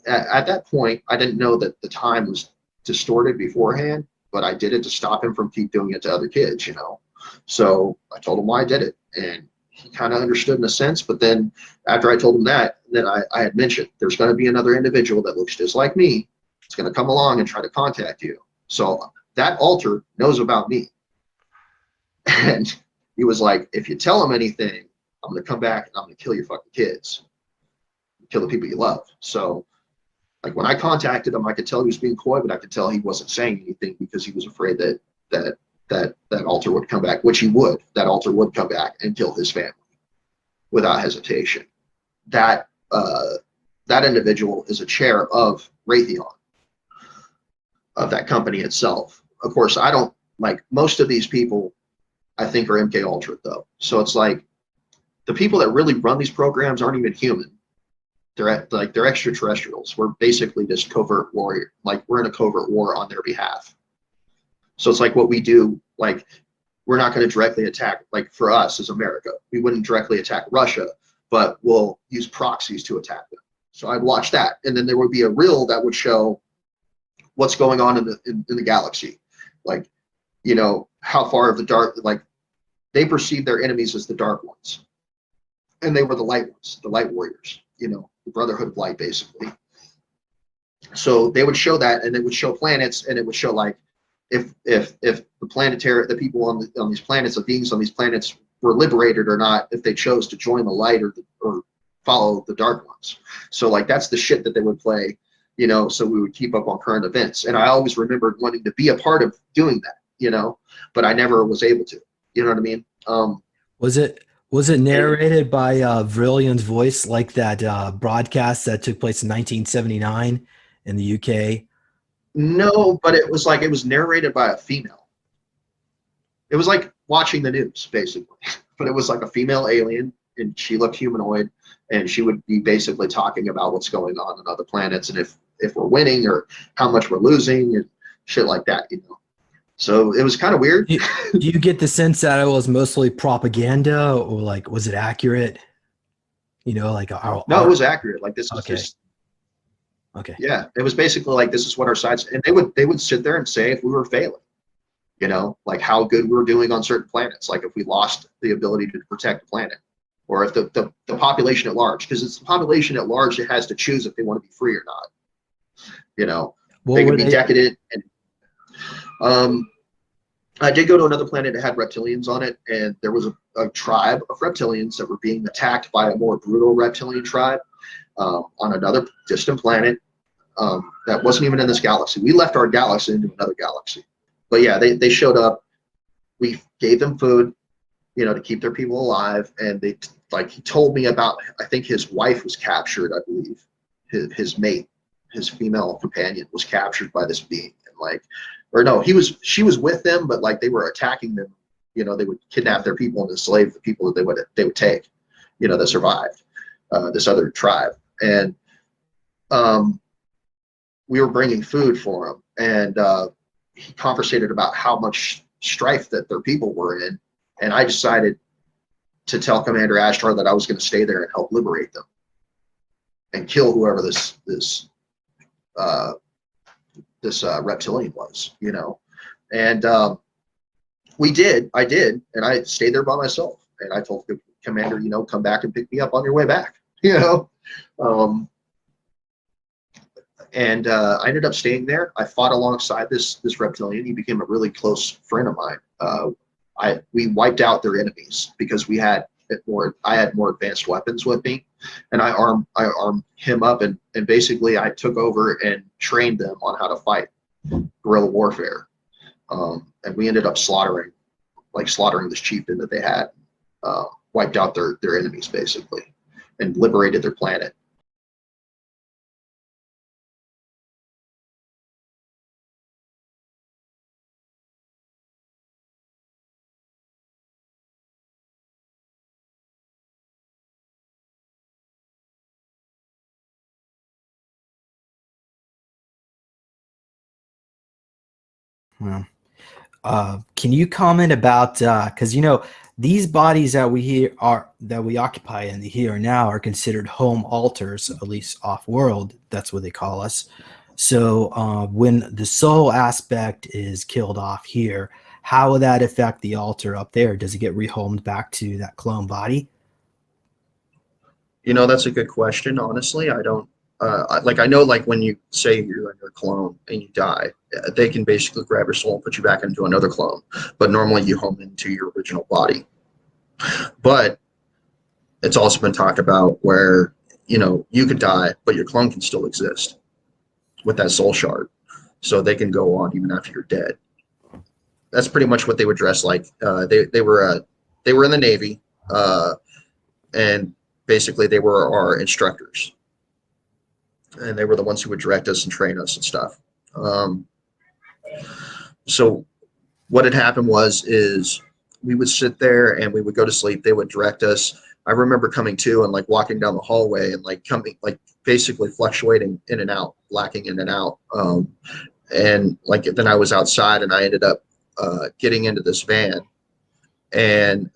Speaker 11: At that point, I didn't know that the time was distorted beforehand, but I did it to stop him from keep doing it to other kids, you know. So I told him why I did it, and he kind of understood in a sense. But then after I told him that, then I had mentioned there's going to be another individual that looks just like me. It's going to come along and try to contact you. So that altar knows about me. And he was like, if you tell him anything, I'm going to come back and I'm going to kill your fucking kids, kill the people you love. So like when I contacted him, I could tell he was being coy, but I could tell he wasn't saying anything because he was afraid that altar would come back, which he would. That altar would come back and kill his family without hesitation. That individual is a chair of Raytheon, of that company itself. Of course, I don't, like, most of these people I think are MK Ultra though. So it's like the people that really run these programs aren't even human. They're extraterrestrials. We're basically just covert warrior. Like we're in a covert war on their behalf. So it's like what we do, like we're not going to directly attack, like for us as America, we wouldn't directly attack Russia, but we'll use proxies to attack them. So I'd watch that. And then there would be a reel that would show what's going on in the galaxy. Like, you know, how far of the dark, like they perceive their enemies as the dark ones. And they were the light ones, the light warriors, you know, the Brotherhood of Light, basically. So they would show that, and it would show planets, and it would show like if the people on these planets, the beings on these planets were liberated or not, if they chose to join the light or follow the dark ones. So like that's the shit that they would play, you know, so we would keep up on current events. And I always remembered wanting to be a part of doing that, you know, but I never was able to, you know what I mean?
Speaker 12: Was it narrated by Vrillion's voice, like that broadcast that took place in 1979 in the UK?
Speaker 11: No, but it was narrated by a female. It was like watching the news, basically. But it was like a female alien, and she looked humanoid, and she would be basically talking about what's going on other planets, and if we're winning or how much we're losing and shit like that, you know. So it was kind of weird.
Speaker 12: Do you get the sense that it was mostly propaganda, or like was it accurate? You know, like
Speaker 11: no, it was accurate. Like this is just
Speaker 12: okay.
Speaker 11: Yeah, it was basically like this is what our sides, and they would sit there and say if we were failing, you know, like how good we were doing on certain planets, like if we lost the ability to protect the planet, or if the population at large, because it's the population at large that has to choose if they want to be free or not. You know, they could be decadent. And I did go to another planet that had reptilians on it, and there was a tribe of reptilians that were being attacked by a more brutal reptilian tribe on another distant planet that wasn't even in this galaxy. We left our galaxy into another galaxy. But yeah, they showed up. We gave them food, you know, to keep their people alive, and they like he told me about, I think his wife was captured, I believe. His mate, his female companion was captured by this being, and like, or no, she was with them, but like they were attacking them. You know, they would kidnap their people and enslave the people that they would take, you know, that survived, this other tribe. And we were bringing food for him, and he conversated about how much strife that their people were in, and I decided to tell Commander Ashtar that I was going to stay there and help liberate them and kill whoever this reptilian was, you know. And I did, and I stayed there by myself. And I told the commander, you know, come back and pick me up on your way back, you know. I ended up staying there. I fought alongside this reptilian. He became a really close friend of mine. We wiped out their enemies because I had more advanced weapons with me, and I armed him up, and basically I took over and trained them on how to fight guerrilla warfare. And we ended up slaughtering this chieftain that they had, wiped out their enemies basically, and liberated their planet.
Speaker 12: Well, can you comment about, because you know these bodies that we occupy in the here and now are considered home altars, at least off-world. That's what they call us. So when the soul aspect is killed off here, how will that affect the altar up there? Does it get rehomed back to that clone body?
Speaker 11: You know, that's a good question. Honestly, I don't. I know, like when you say you're in your clone and you die, they can basically grab your soul and put you back into another clone. But normally you home into your original body. But it's also been talked about where, you know, you could die, but your clone can still exist with that soul shard. So they can go on even after you're dead. That's pretty much what they would dress like. They were in the Navy, and basically they were our instructors. And they were the ones who would direct us and train us and stuff. So what had happened is we would sit there and we would go to sleep. They would direct us. I remember coming to and like walking down the hallway and like coming, like basically fluctuating in and out, blacking in and out. And like then I was outside and I ended up getting into this van, and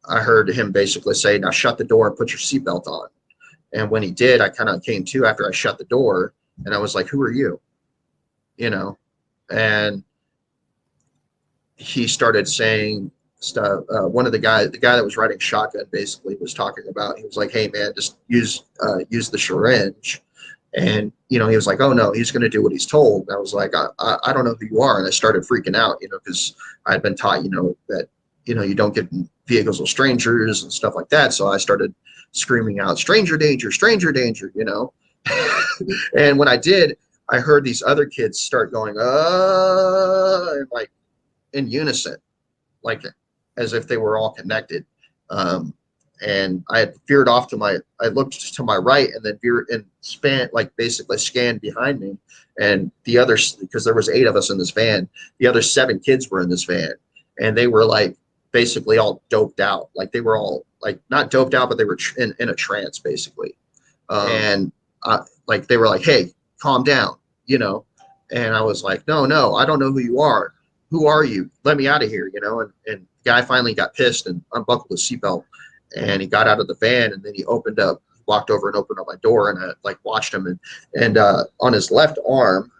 Speaker 11: I heard him basically say, "Now shut the door and put your seatbelt on." And when he did, I kind of came to after I shut the door, and I was like, "Who are you?" You know, and he started saying stuff. One of the guy that was riding shotgun basically was talking about. He was like, "Hey man, just use the syringe." And you know, he was like, "Oh no, he's going to do what he's told." And I was like, I don't know who you are," and I started freaking out, you know, because I had been taught, you know, that you know you don't get in vehicles with strangers and stuff like that. So I started screaming out, stranger danger, you know. And when I did, I heard these other kids start going, and like in unison, like as if they were all connected. And I had veered off I looked to my right and then veered and basically scanned behind me. And the others, because there was 8 of us in this van, the other 7 kids were in this van, and they were like basically all doped out. Like they were all like not doped out, but they were in a trance basically. And like they were like, "Hey, calm down," you know. And I was like, no, I don't know who you are. Who are you? Let me out of here, you know. And the guy finally got pissed and unbuckled his seatbelt, and he got out of the van, and then he walked over and opened up my door, and I like watched him, and on his left arm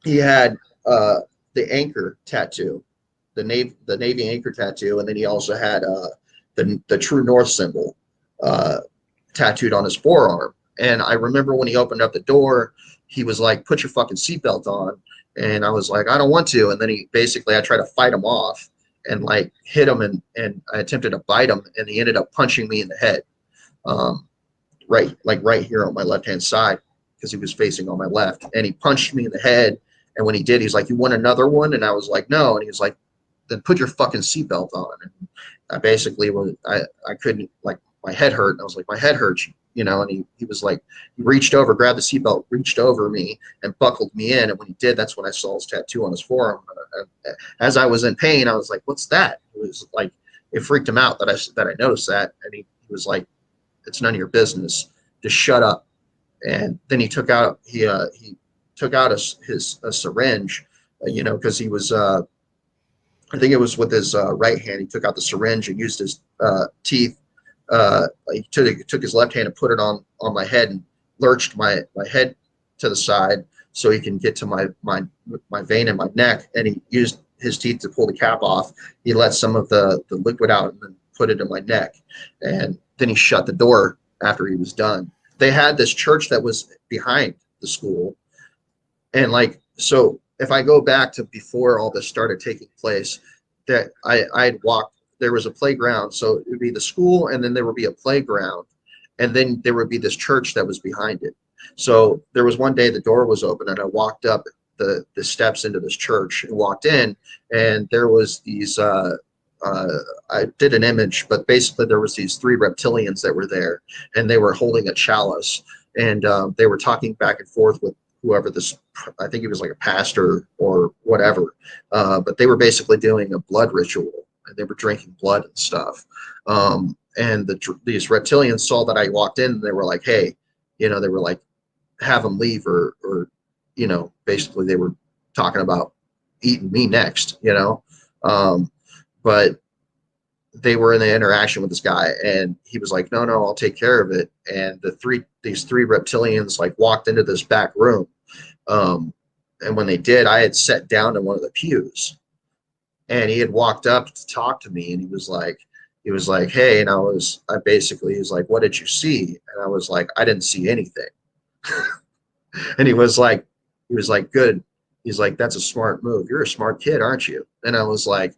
Speaker 11: he had the anchor tattoo, the Navy anchor tattoo, and then he also had the True North symbol tattooed on his forearm. And I remember when he opened up the door, he was like, "Put your fucking seatbelt on," and I was like, "I don't want to." And then I tried to fight him off and like hit him, and I attempted to bite him, and he ended up punching me in the head, right here on my left hand side, because he was facing on my left, and he punched me in the head. And when he did, he's like, "You want another one?" And I was like, "No." And he was like, "Then put your fucking seatbelt on." And I basically I couldn't, like, my head hurt. And I was like, my head hurts, you know, and he was like, he reached over, grabbed the seatbelt, reached over me and buckled me in. And when he did, that's when I saw his tattoo on his forearm. As I was in pain, I was like, what's that? It was like, it freaked him out that I noticed that. And he was like, it's none of your business. Just shut up. And then he took out, he took out a syringe, you know, because he was, I think it was with his right hand. He took out the syringe and used his teeth. He took his left hand and put it on my head and lurched my head to the side so he can get to my vein in my neck. And he used his teeth to pull the cap off. He let some of the liquid out and then put it in my neck. And then he shut the door after he was done. They had this church that was behind the school. And like, so if I go back to before all this started taking place, that I'd walked, there was a playground. So it would be the school, and then there would be a playground, and then there would be this church that was behind it. So there was one day the door was open, and I walked up the steps into this church and walked in, and there was these, I did an image, but basically there was these 3 reptilians that were there, and they were holding a chalice, and they were talking back and forth with whoever this, I think he was like a pastor or whatever, but they were basically doing a blood ritual, and they were drinking blood and stuff. And these reptilians saw that I walked in, and they were like, hey, you know, they were like, have them leave, or you know, basically they were talking about eating me next, you know. But they were in the interaction with this guy, and he was like, no, I'll take care of it. And these three reptilians like walked into this back room. And when they did, I had sat down in one of the pews, and he had walked up to talk to me, and he was like, hey, and he was like, what did you see? And I was like, I didn't see anything. And he was like, good. He's like, that's a smart move. You're a smart kid, aren't you? And I was like,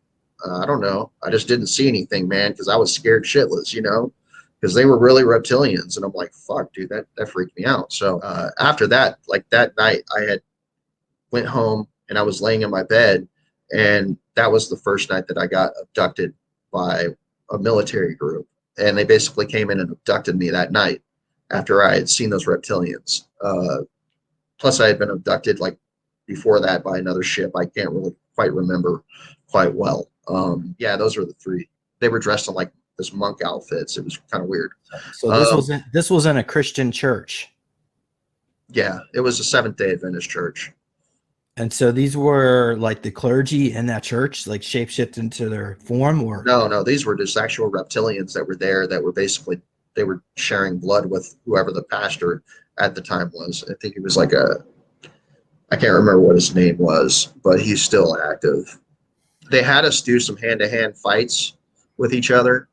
Speaker 11: I don't know. I just didn't see anything, man, because I was scared shitless, you know, because they were really reptilians. And I'm like, fuck, dude, that freaked me out. So after that, like that night, I had went home, and I was laying in my bed, and that was the first night that I got abducted by a military group. And they basically came in and abducted me that night after I had seen those reptilians. Plus, I had been abducted like before that by another ship. I can't really quite remember quite well. Yeah, those were the 3. They were dressed in like this monk outfits. It was kind of weird.
Speaker 12: So this was in a Christian church.
Speaker 11: Yeah, it was a Seventh-day Adventist church.
Speaker 12: And so these were like the clergy in that church, like shapeshift into their form, or
Speaker 11: no, these were just actual reptilians that were there, that were basically, they were sharing blood with whoever the pastor at the time was. I think he was like I can't remember what his name was, but he's still active. They had us do some hand-to-hand fights with each other.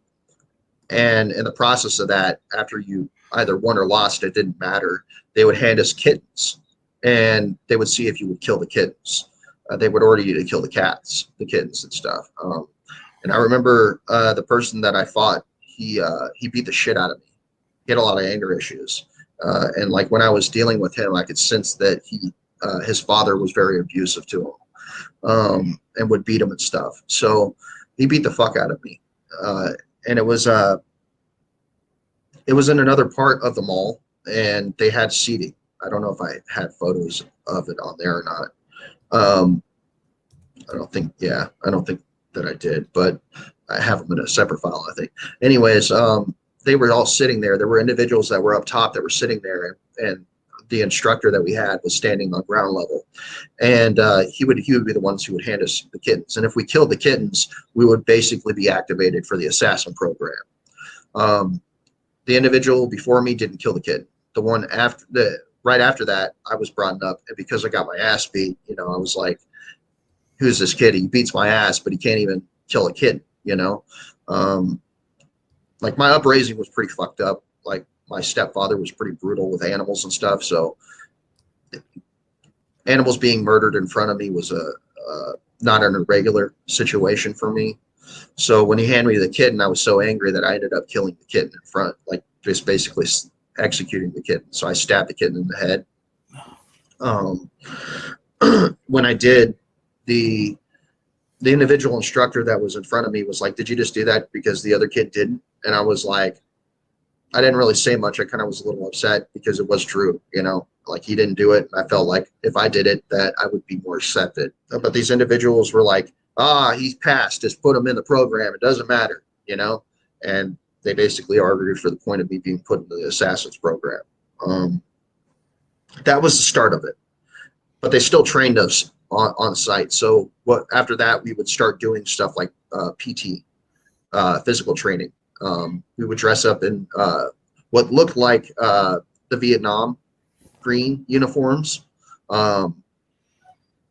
Speaker 11: And in the process of that, after you either won or lost, it didn't matter. They would hand us kittens, and they would see if you would kill the kittens. They would order you to kill the kittens and stuff. And I remember the person that I fought, he beat the shit out of me. He had a lot of anger issues. And like when I was dealing with him, I could sense that his father was very abusive to him, and would beat him and stuff. So he beat the fuck out of me. And it was in another part of the mall, and they had seating. I don't know if I had photos of it on there or not. I don't think that I did, but I have them in a separate file, I think. Anyways, they were all sitting there. There were individuals that were up top that were sitting there, and the instructor that we had was standing on ground level, and he would be the ones who would hand us the kittens. And if we killed the kittens, we would basically be activated for the assassin program. The individual before me didn't kill the kitten. The one right after that, I was brought up, and because I got my ass beat, you know, I was like, who's this kid? He beats my ass, but he can't even kill a kitten, you know? Like my upraising was pretty fucked up. Like my stepfather was pretty brutal with animals and stuff. So animals being murdered in front of me was not an irregular situation for me. So when he handed me the kitten, I was so angry that I ended up killing the kitten in front, like just basically executing the kitten. So I stabbed the kitten in the head. When I did, the individual instructor that was in front of me was like, did you just do that because the other kid didn't? And I was like, I didn't really say much. I kind of was a little upset because it was true, you know, like he didn't do it. And I felt like if I did it, that I would be more accepted. But these individuals were like, he's passed, just put him in the program. It doesn't matter, you know? And they basically argued for the point of me being put into the assassins program. That was the start of it, but they still trained us on site. So after that, we would start doing stuff like PT, physical training. We would dress up in what looked like the Vietnam green uniforms,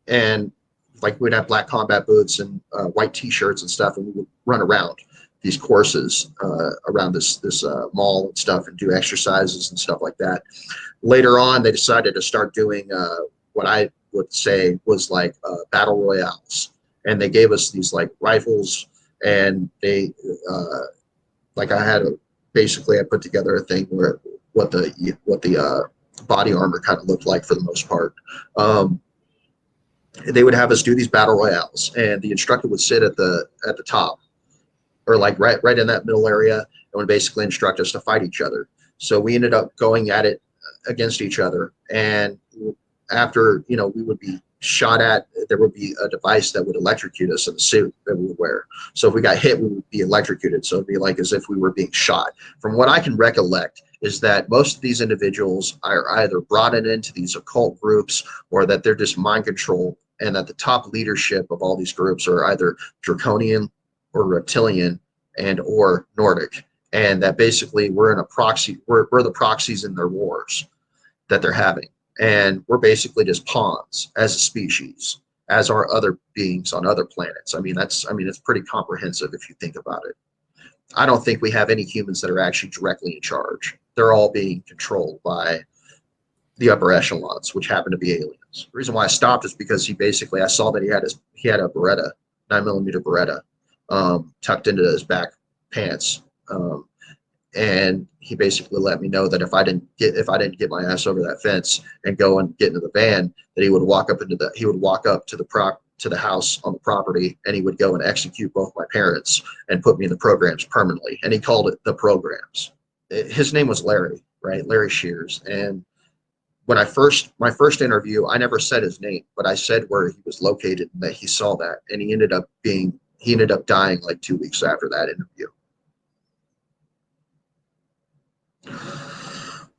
Speaker 11: and like we'd have black combat boots and white T-shirts and stuff, and we would run around these courses around this mall and stuff, and do exercises and stuff like that. Later on, they decided to start doing what I would say was like battle royales, and they gave us these like rifles, and they like I put together a thing where what the body armor kind of looked like for the most part. They would have us do these battle royales, and the instructor would sit at the top, or like right in that middle area, and would basically instruct us to fight each other. So we ended up going at it against each other, and after, you know, we would be shot at, there would be a device that would electrocute us in the suit that we would wear. So if we got hit, we would be electrocuted. So it'd be like as if we were being shot. From what I can recollect is that most of these individuals are either brought into these occult groups, or that they're just mind control, and that the top leadership of all these groups are either draconian or reptilian and or Nordic, and that basically we're in a proxy, we're the proxies in their wars that they're having. And we're basically just pawns as a species, as are other beings on other planets. I mean, it's pretty comprehensive if you think about it. I don't think we have any humans that are actually directly in charge. They're all being controlled by the upper echelons, which happen to be aliens. The reason why I stopped is because I saw that he had a Beretta, 9mm Beretta, tucked into his back pants. And he basically let me know that if I didn't get my ass over that fence and go and get into the van, that he would walk up to the house on the property, and he would go and execute both my parents and put me in the programs permanently. And he called it the programs. His name was Larry, right? Larry Shears. And when my first interview, I never said his name, but I said where he was located and that he saw that, and he ended up dying like 2 weeks after that interview.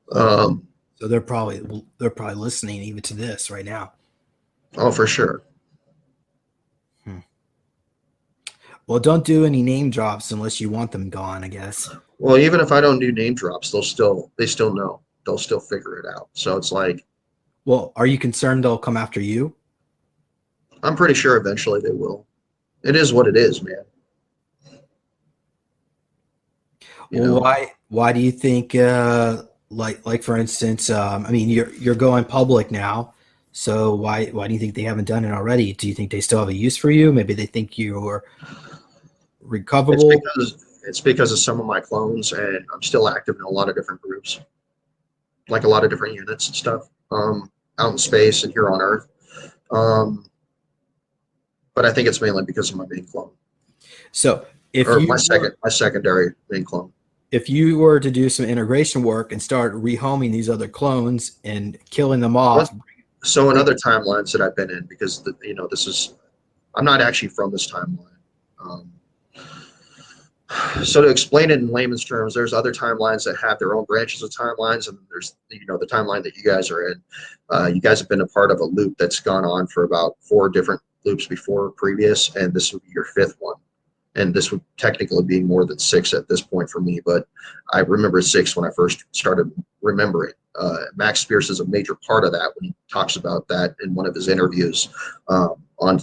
Speaker 12: So they're probably listening even to this right now.
Speaker 11: Oh, for sure.
Speaker 12: Well, don't do any name drops unless you want them gone, I guess.
Speaker 11: Well, even if I don't do name drops, they still know. They'll still figure it out. So it's like,
Speaker 12: well, are you concerned they'll come after you?
Speaker 11: I'm pretty sure eventually they will. It is what it is, man.
Speaker 12: Well, why do you think like for instance, I mean, you're going public now, so why do you think they haven't done it already? Do you think they still have a use for you? Maybe they think you're recoverable.
Speaker 11: It's because of some of my clones, and I'm still active in a lot of different groups, like a lot of different units and stuff, out in space and here on Earth. But I think it's mainly because of my main clone.
Speaker 12: So
Speaker 11: my secondary main clone.
Speaker 12: If you were to do some integration work and start rehoming these other clones and killing them off.
Speaker 11: So in other timelines that I've been in, because I'm not actually from this timeline. So to explain it in layman's terms, there's other timelines that have their own branches of timelines, and there's the timeline that you guys are in. You guys have been a part of a loop that's gone on for about 4 different loops before previous, and this would be your 5th one. And this would technically be more than 6 at this point for me, but I remember 6 when I first started remembering. Max Spears is a major part of that when he talks about that in one of his interviews on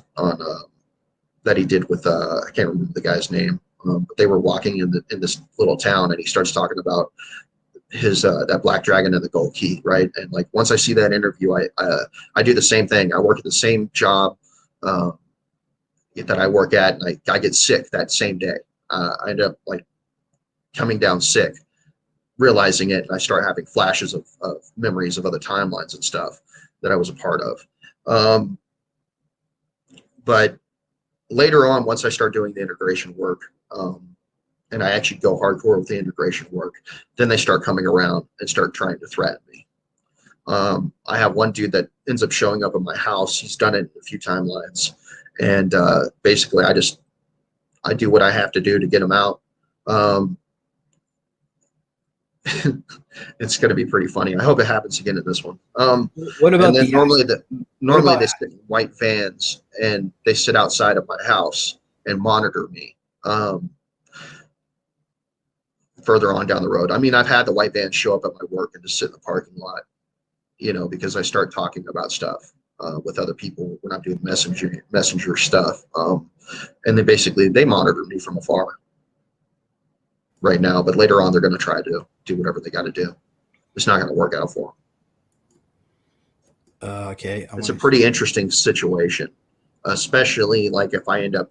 Speaker 11: that he did with I can't remember the guy's name, but they were walking in this little town, and he starts talking about his that black dragon and the gold key, right? And like once I see that interview, I do the same thing. I work at the same job that I work at, and I get sick that same day. I end up like coming down sick, realizing it, and I start having flashes of memories of other timelines and stuff that I was a part of. But later on, once I start doing the integration work, and I actually go hardcore with the integration work, then they start coming around and start trying to threaten me. I have one dude that ends up showing up at my house. He's done it a few timelines, and basically I do what I have to do to get him out. It's going to be pretty funny. I hope it happens again in this one.
Speaker 12: What about
Speaker 11: and then
Speaker 12: the
Speaker 11: normally they sit in white vans and they sit outside of my house and monitor me. Further on down the road, I mean, I've had the white vans show up at my work and just sit in the parking lot, you know, because I start talking about stuff with other people when I'm doing messenger stuff, and they monitor me from afar right now, but later on they're going to try to do whatever they got to do. It's not going to work out for them.
Speaker 12: Okay.
Speaker 11: It's a pretty interesting situation, especially like if I end up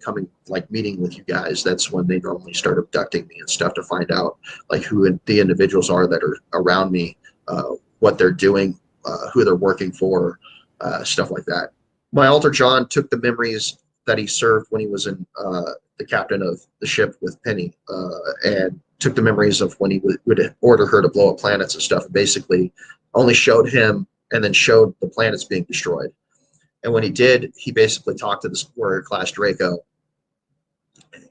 Speaker 11: meeting with you guys. That's when they normally start abducting me and stuff to find out like who the individuals are that are around me, what they're doing, who they're working for, stuff like that. My alter John took the memories that he served when he was in the captain of the ship with Penny, and took the memories of when he would order her to blow up planets and stuff, and basically only showed him and then showed the planets being destroyed. And when he did, he basically talked to this warrior class Draco,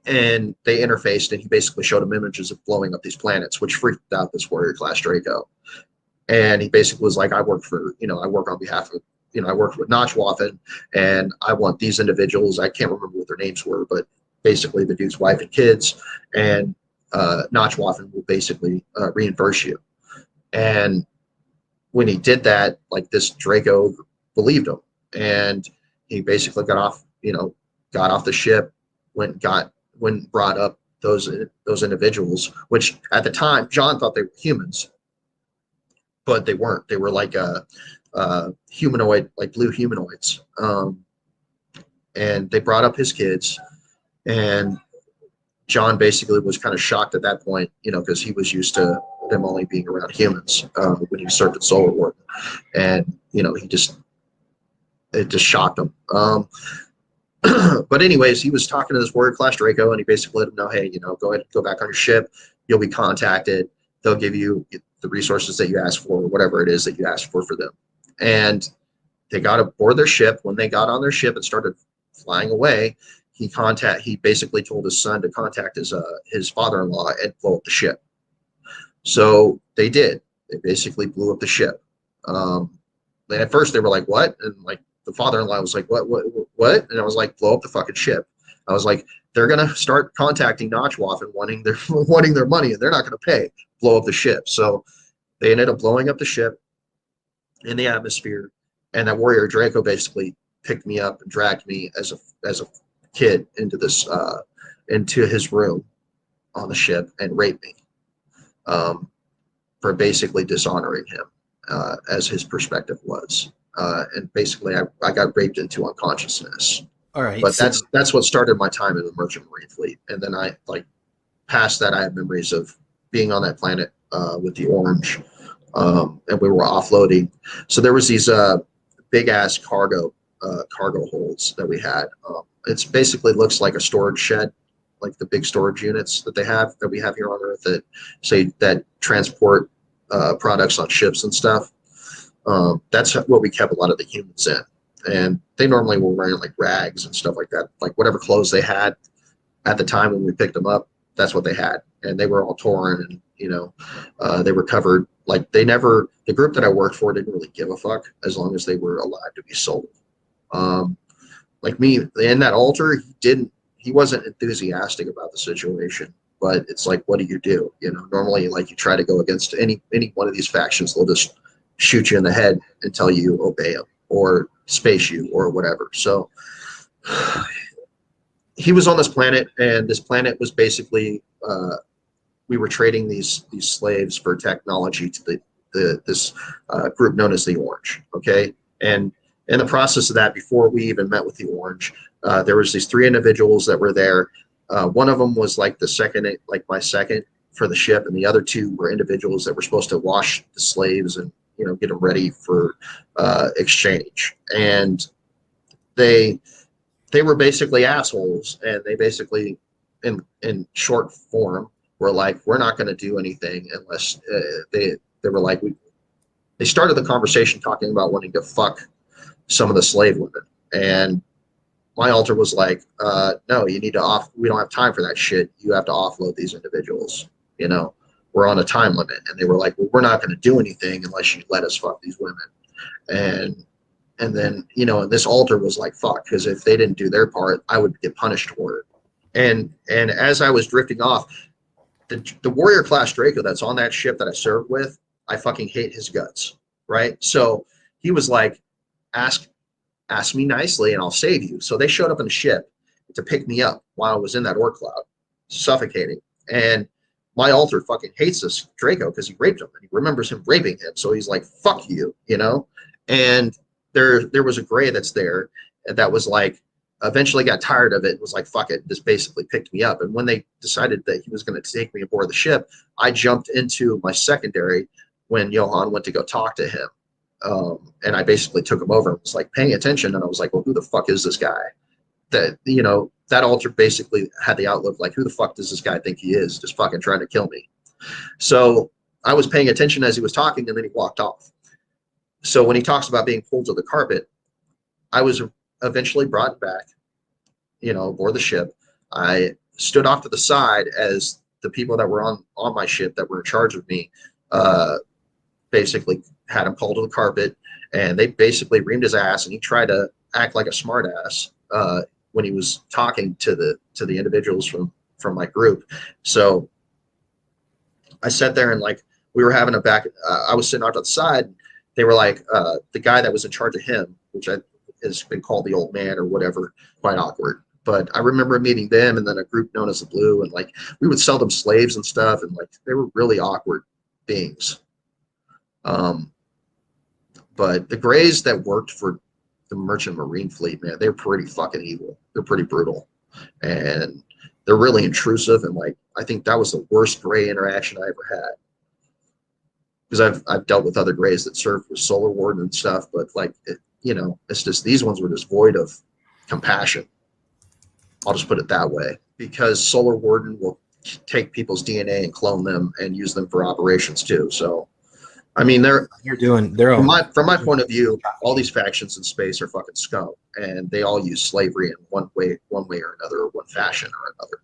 Speaker 11: and they interfaced, and he basically showed him images of blowing up these planets, which freaked out this warrior class Draco. And he basically was like, I work on behalf of, I worked with Notchwaffen, and I want these individuals. I can't remember what their names were, but basically the dude's wife and kids, and Notchwaffen will basically reimburse you. And when he did that, like, this Draco believed him, and he basically got off the ship, brought up those individuals, which at the time John thought they were humans, but they weren't. They were like humanoid, like blue humanoids. And they brought up his kids, and John basically was kind of shocked at that point, because he was used to them only being around humans when he served at Solar War, and it just shocked him. But anyways, he was talking to this warrior class Draco, and he basically let him know, hey, go ahead, go back on your ship. You'll be contacted. They'll give you the resources that you asked for, or whatever it is that you asked for them. And they got aboard their ship. When they got on their ship and started flying away, he basically told his son to contact his father-in-law and blow up the ship. So they did. They basically blew up the ship. At first they were like, what? And like the father-in-law was like, what? And I was like, blow up the fucking ship. I was like, they're gonna start contacting Notchwaffen wanting their money, and they're not gonna pay. Blow up the ship. So they ended up blowing up the ship in the atmosphere, and that warrior Draco basically picked me up and dragged me as a kid into his room on the ship and raped me for basically dishonoring him, as his perspective was. And basically I got raped into unconsciousness.
Speaker 12: All right.
Speaker 11: But that's what started my time in the Merchant Marine Fleet. And then past that, I have memories of being on that planet with the Orange, and we were offloading. So there was these big ass cargo holds that we had. It's basically looks like a storage shed, like the big storage units that we have here on Earth that transport products on ships and stuff. That's what we kept a lot of the humans in. And they normally were wearing like rags and stuff like that, like whatever clothes they had at the time when we picked them up, that's what they had. And they were all torn, and they were covered. Like the group that I worked for didn't really give a fuck as long as they were alive to be sold. Like me in that altar, he wasn't enthusiastic about the situation, but it's like, what do you do? Normally, like, you try to go against any one of these factions, they'll just shoot you in the head until you obey them or space you or whatever. So he was on this planet, and this planet was basically we were trading these slaves for technology to this group known as the Orange. Okay, and in the process of that, before we even met with the Orange, there was these 3 individuals that were there. One of them was like my second for the ship, and the other 2 were individuals that were supposed to wash the slaves and get them ready for exchange. And they were basically assholes, and they basically, in short form, were like, we're not going to do anything unless they were like, they started the conversation talking about wanting to fuck some of the slave women. And my altar was like, no, you need to we don't have time for that shit. You have to offload these individuals. You know, we're on a time limit. And they were like, well, we're not going to do anything unless you let us fuck these women. And then, you know, and this altar was like, fuck, because if they didn't do their part, I would get punished for it. And as I was drifting off, the warrior class Draco that's on that ship that I served with, I fucking hate his guts, right? So he was like, ask me nicely and I'll save you. So they showed up in the ship to pick me up while I was in that ore cloud, suffocating. And my altar fucking hates this Draco because he raped him and he remembers him raping him. So he's like, fuck you, you know? And there was a gray that's there that was like, eventually got tired of it, was like, fuck it, just basically picked me up. And when they decided that he was going to take me aboard the ship, I jumped into my secondary when Johan went to go talk to him. And I basically took him over and was like paying attention. And I was like, well, who the fuck is this guy? That, you know, that altar basically had the outlook like, who the fuck does this guy think he is? Just fucking trying to kill me. So I was paying attention as he was talking, and then he walked off. So when he talks about being pulled to the carpet, I was eventually brought back, you know, aboard the ship. I stood off to the side as the people that were on my ship that were in charge of me basically had him pulled to the carpet, and they basically reamed his ass, and he tried to act like a smart ass when he was talking to the individuals from my group. So I sat there and like we were having a back. I was sitting off to the side. They were like the guy that was in charge of him, which has been called the old man or whatever, quite awkward. But I remember meeting them and then a group known as the Blue, and like we would sell them slaves and stuff, and like they were really awkward beings. But the Greys that worked for the Merchant Marine Fleet, man, they're pretty fucking evil. They're pretty brutal, and they're really intrusive. And like I think that was the worst Grey interaction I ever had, because I've dealt with other Greys that served with Solar Warden and stuff, but like you know, it's just these ones were just void of compassion. I'll just put it that way, because Solar Warden will take people's DNA and clone them and use them for operations too. So, I mean,
Speaker 12: you're doing their own.
Speaker 11: From my point of view, all these factions in space are fucking scum, and they all use slavery in one way or another, or one fashion or another,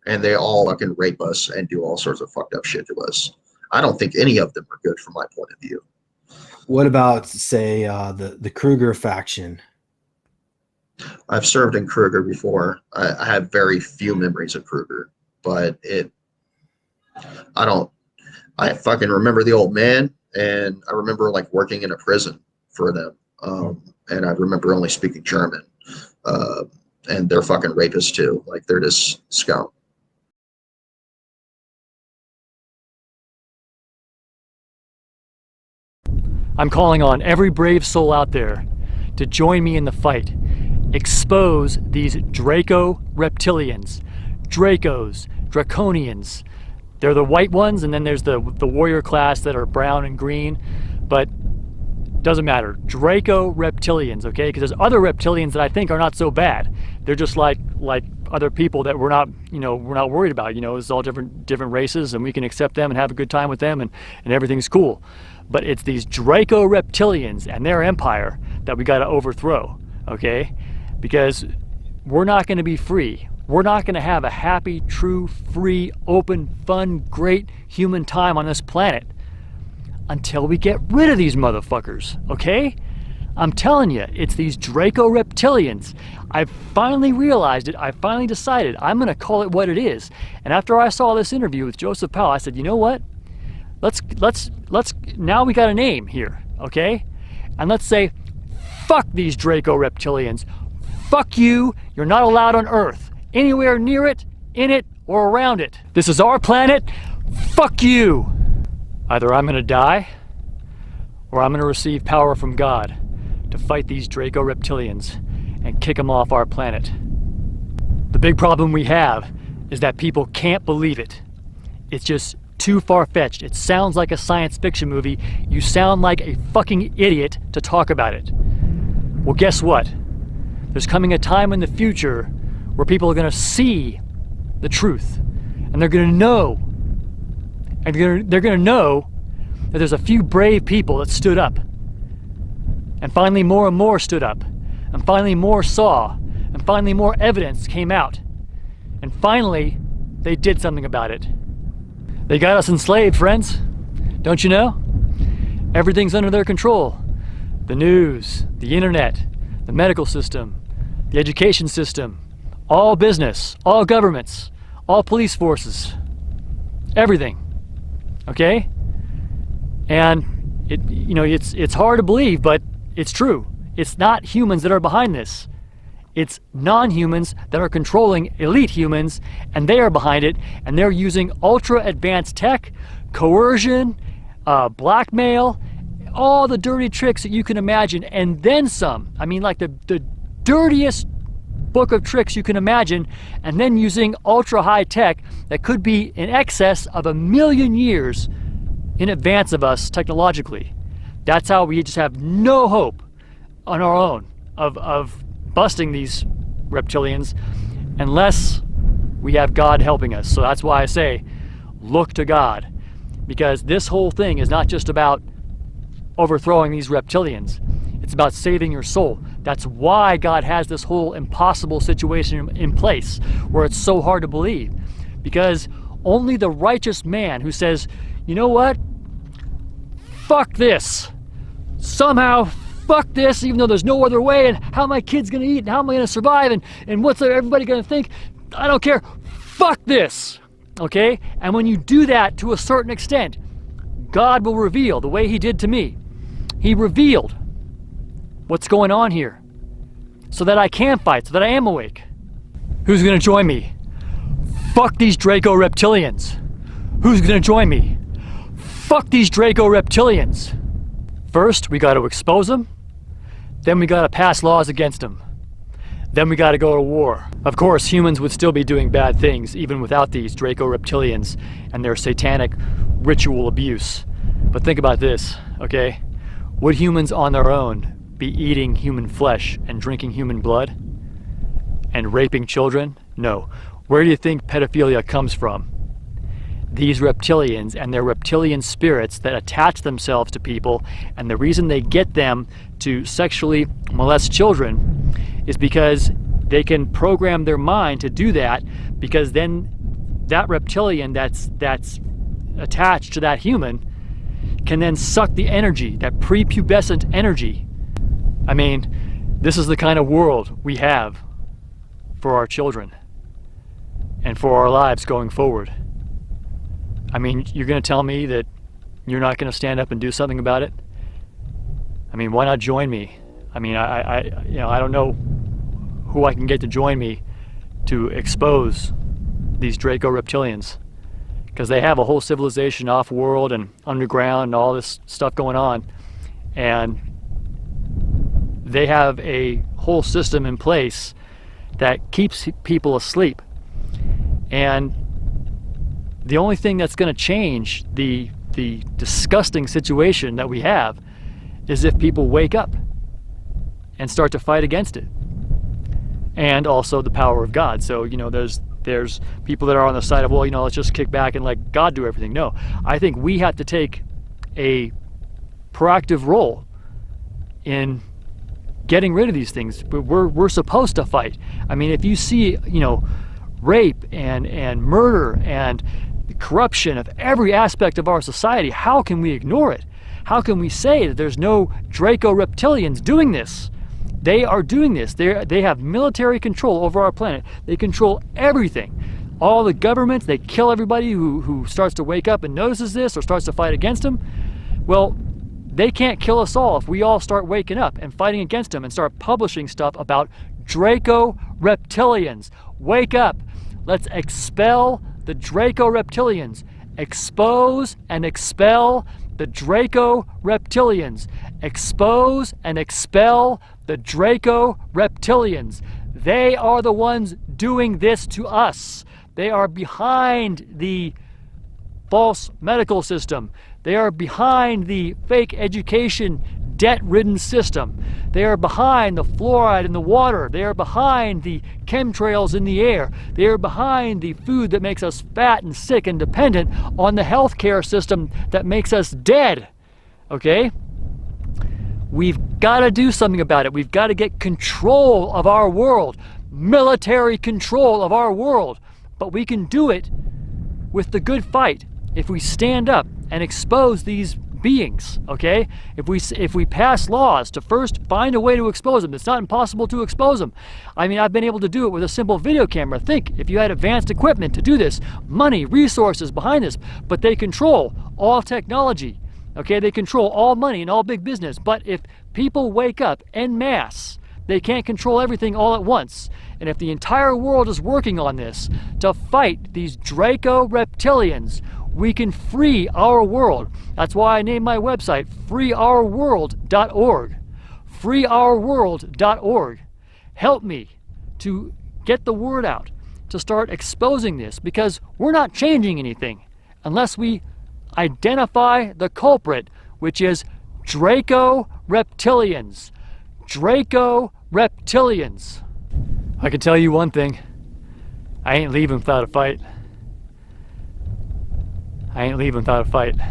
Speaker 11: and they all fucking rape us and do all sorts of fucked up shit to us. I don't think any of them are good from my point of view.
Speaker 12: What about, say, the Kruger faction?
Speaker 11: I've served in Kruger before. I have very few memories of Kruger, but I fucking remember the old man, and I remember like working in a prison for them. And I remember only speaking German. And they're fucking rapists too. Like they're just scum.
Speaker 1: I'm calling on every brave soul out there to join me in the fight. Expose these Draco Reptilians, Dracos, Draconians. They're the white ones, and then there's the warrior class that are brown and green, but doesn't matter. Draco Reptilians, okay? Because there's other reptilians that I think are not so bad. They're just like other people that we're not worried about. You know, it's all different races, and we can accept them and have a good time with them, and everything's cool. But it's these Draco Reptilians and their empire that we got to overthrow, okay? Because we're not going to be free. We're not going to have a happy, true, free, open, fun, great human time on this planet until we get rid of these motherfuckers, okay? I'm telling you, it's these Draco Reptilians. I finally realized it. I finally decided I'm going to call it what it is. And after I saw this interview with Joseph Powell, I said, you know what? Let's now we got a name here, okay? And let's say, fuck these Draco Reptilians. Fuck you. You're not allowed on Earth. Anywhere near it, in it, or around it. This is our planet. Fuck you. Either I'm gonna die, or I'm gonna receive power from God to fight these Draco Reptilians and kick them off our planet. The big problem we have is that people can't believe it. It's just too far-fetched. It sounds like a science fiction movie. You sound like a fucking idiot to talk about it. Well, guess what? There's coming a time in the future where people are gonna see the truth, And they're going to know. And they're going to know that there's a few brave people that stood up. And finally more and more stood up. And finally more saw. And finally more evidence came out. And finally they did something about it. They got us enslaved, friends. Don't you know? Everything's under their control. The news, the internet, the medical system, the education system, all business, all governments, all police forces, everything. Okay? And it's hard to believe, but it's true. It's not humans that are behind this. It's non-humans that are controlling elite humans, and they are behind it, and they're using ultra advanced tech, coercion, blackmail, all the dirty tricks that you can imagine, and then some. I mean, like the dirtiest book of tricks you can imagine, and then using ultra high tech that could be in excess of 1 million years in advance of us technologically. That's how we just have no hope on our own of busting these reptilians unless we have God helping us. So that's why I say, look to God, because this whole thing is not just about overthrowing these reptilians. It's about saving your soul. That's why God has this whole impossible situation in place where it's so hard to believe, because only the righteous man who says, you know what, fuck this, somehow fuck this, even though there's no other way, and how are my kids gonna eat, and how am I gonna survive, and what's everybody gonna think, I don't care, fuck this, okay? And when you do that to a certain extent, God will reveal, the way he did to me. He revealed what's going on here so that I can fight, so that I am awake. Who's gonna join me? Fuck these Draco Reptilians. Who's gonna join me? Fuck these Draco Reptilians. First, we gotta expose them. Then we gotta pass laws against them. Then we gotta go to war. Of course, humans would still be doing bad things even without these Draco Reptilians and their satanic ritual abuse. But think about this, okay? Would humans on their own be eating human flesh and drinking human blood and raping children? No. Where do you think pedophilia comes from? These reptilians and their reptilian spirits that attach themselves to people, and the reason they get them to sexually molest children is because they can program their mind to do that, because then that reptilian that's attached to that human can then suck the energy, that prepubescent energy. I mean, this is the kind of world we have for our children and for our lives going forward. I mean, you're going to tell me that you're not going to stand up and do something about it? I mean, why not join me? I mean, I don't know who I can get to join me to expose these Draco Reptilians, because they have a whole civilization off-world and underground and all this stuff going on, and they have a whole system in place that keeps people asleep. And the only thing that's going to change the disgusting situation that we have is if people wake up and start to fight against it, and also the power of God. So, you know, there's people that are on the side of, well, you know, let's just kick back and let God do everything. No, I think we have to take a proactive role in getting rid of these things. We're supposed to fight. I mean, if you see, you know, rape and murder and corruption of every aspect of our society, how can we ignore it? How can we say that there's no Draco Reptilians doing this? They are doing this. They have military control over our planet. They control everything. All the governments, they kill everybody who starts to wake up and notices this or starts to fight against them. Well, they can't kill us all if we all start waking up and fighting against them and start publishing stuff about Draco Reptilians. Wake up. Let's expel the Draco Reptilians. Expose and expel the Draco Reptilians. Expose and expel the Draco Reptilians. They are the ones doing this to us. They are behind the false medical system. They are behind the fake education debt-ridden system. They are behind the fluoride in the water. They are behind the chemtrails in the air. They are behind the food that makes us fat and sick and dependent on the healthcare system that makes us dead. Okay? We've got to do something about it. We've got to get control of our world, military control of our world. But we can do it with the good fight if we stand up and expose these beings, okay? If we pass laws to first find a way to expose them. It's not impossible to expose them. I mean, I've been able to do it with a simple video camera. Think, if you had advanced equipment to do this, money, resources behind this, but they control all technology, okay? They control all money and all big business. But if people wake up en masse, they can't control everything all at once. And if the entire world is working on this to fight these Draco Reptilians, we can free our world. That's why I named my website freeourworld.org. freeourworld.org. Help me to get the word out, to start exposing this, because we're not changing anything unless we identify the culprit, which is Draco Reptilians. Draco Reptilians. I can tell you one thing. I ain't leaving without a fight. I ain't leaving without a fight. Why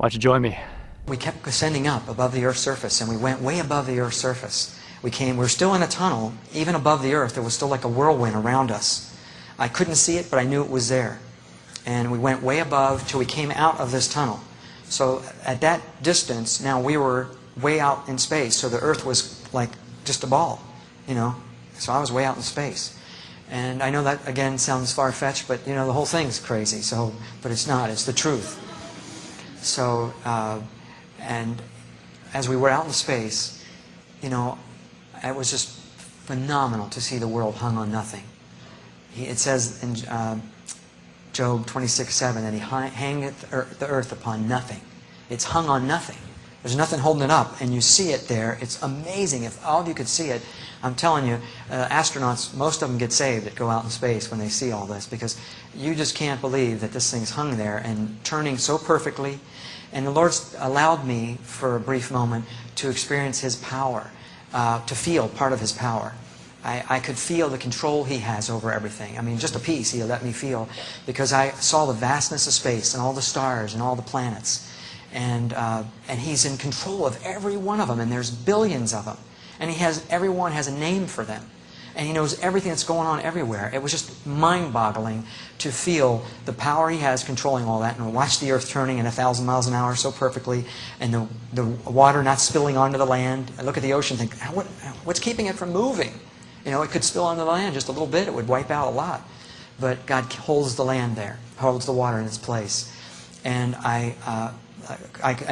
Speaker 1: don't you join me?
Speaker 13: We kept ascending up above the Earth's surface, and we went way above the Earth's surface. We were still in a tunnel, even above the Earth. There was still like a whirlwind around us. I couldn't see it, but I knew it was there. And we went way above till we came out of this tunnel. So at that distance, now we were way out in space. So the Earth was like just a ball, you know. So I was way out in space. And I know that, again, sounds far-fetched, but, you know, the whole thing's crazy. So, but it's not. It's the truth. So, and as we were out in space, you know, it was just phenomenal to see the world hung on nothing. It says in Job 26:7 that he hangeth the earth upon nothing. It's hung on nothing. There's nothing holding it up, and you see it there. It's amazing. If all of you could see it, I'm telling you, astronauts, most of them get saved that go out in space when they see all this, because you just can't believe that this thing's hung there and turning so perfectly. And the Lord's allowed me, for a brief moment, to experience His power, to feel part of His power. I could feel the control He has over everything. I mean, just a piece He let me feel, because I saw the vastness of space and all the stars and all the planets. And He's in control of every one of them, and there's billions of them. And everyone has a name for them. And He knows everything that's going on everywhere. It was just mind-boggling to feel the power He has controlling all that, and watch the earth turning at 1,000 miles an hour so perfectly, and the water not spilling onto the land. I look at the ocean and think, what's keeping it from moving? You know, it could spill onto the land just a little bit. It would wipe out a lot. But God holds the land there, holds the water in its place. And I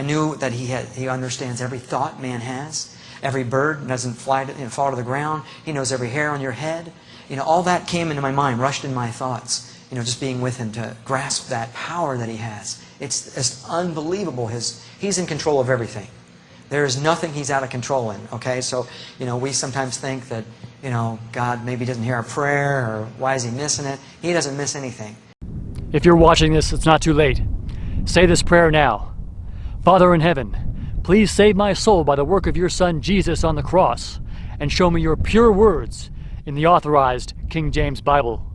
Speaker 13: knew that He understands every thought man has. Every bird doesn't fall to the ground. He knows every hair on your head. You know, all that came into my mind, rushed in my thoughts. You know, just being with Him to grasp that power that He has. It's unbelievable. He's in control of everything. There is nothing He's out of control in. Okay, so you know, we sometimes think that, you know, God maybe doesn't hear our prayer, or why is He missing it? He doesn't miss anything.
Speaker 1: If you're watching this, it's not too late. Say this prayer now. Father in heaven, please save my soul by the work of your Son Jesus on the cross, and show me your pure words in the authorized King James Bible.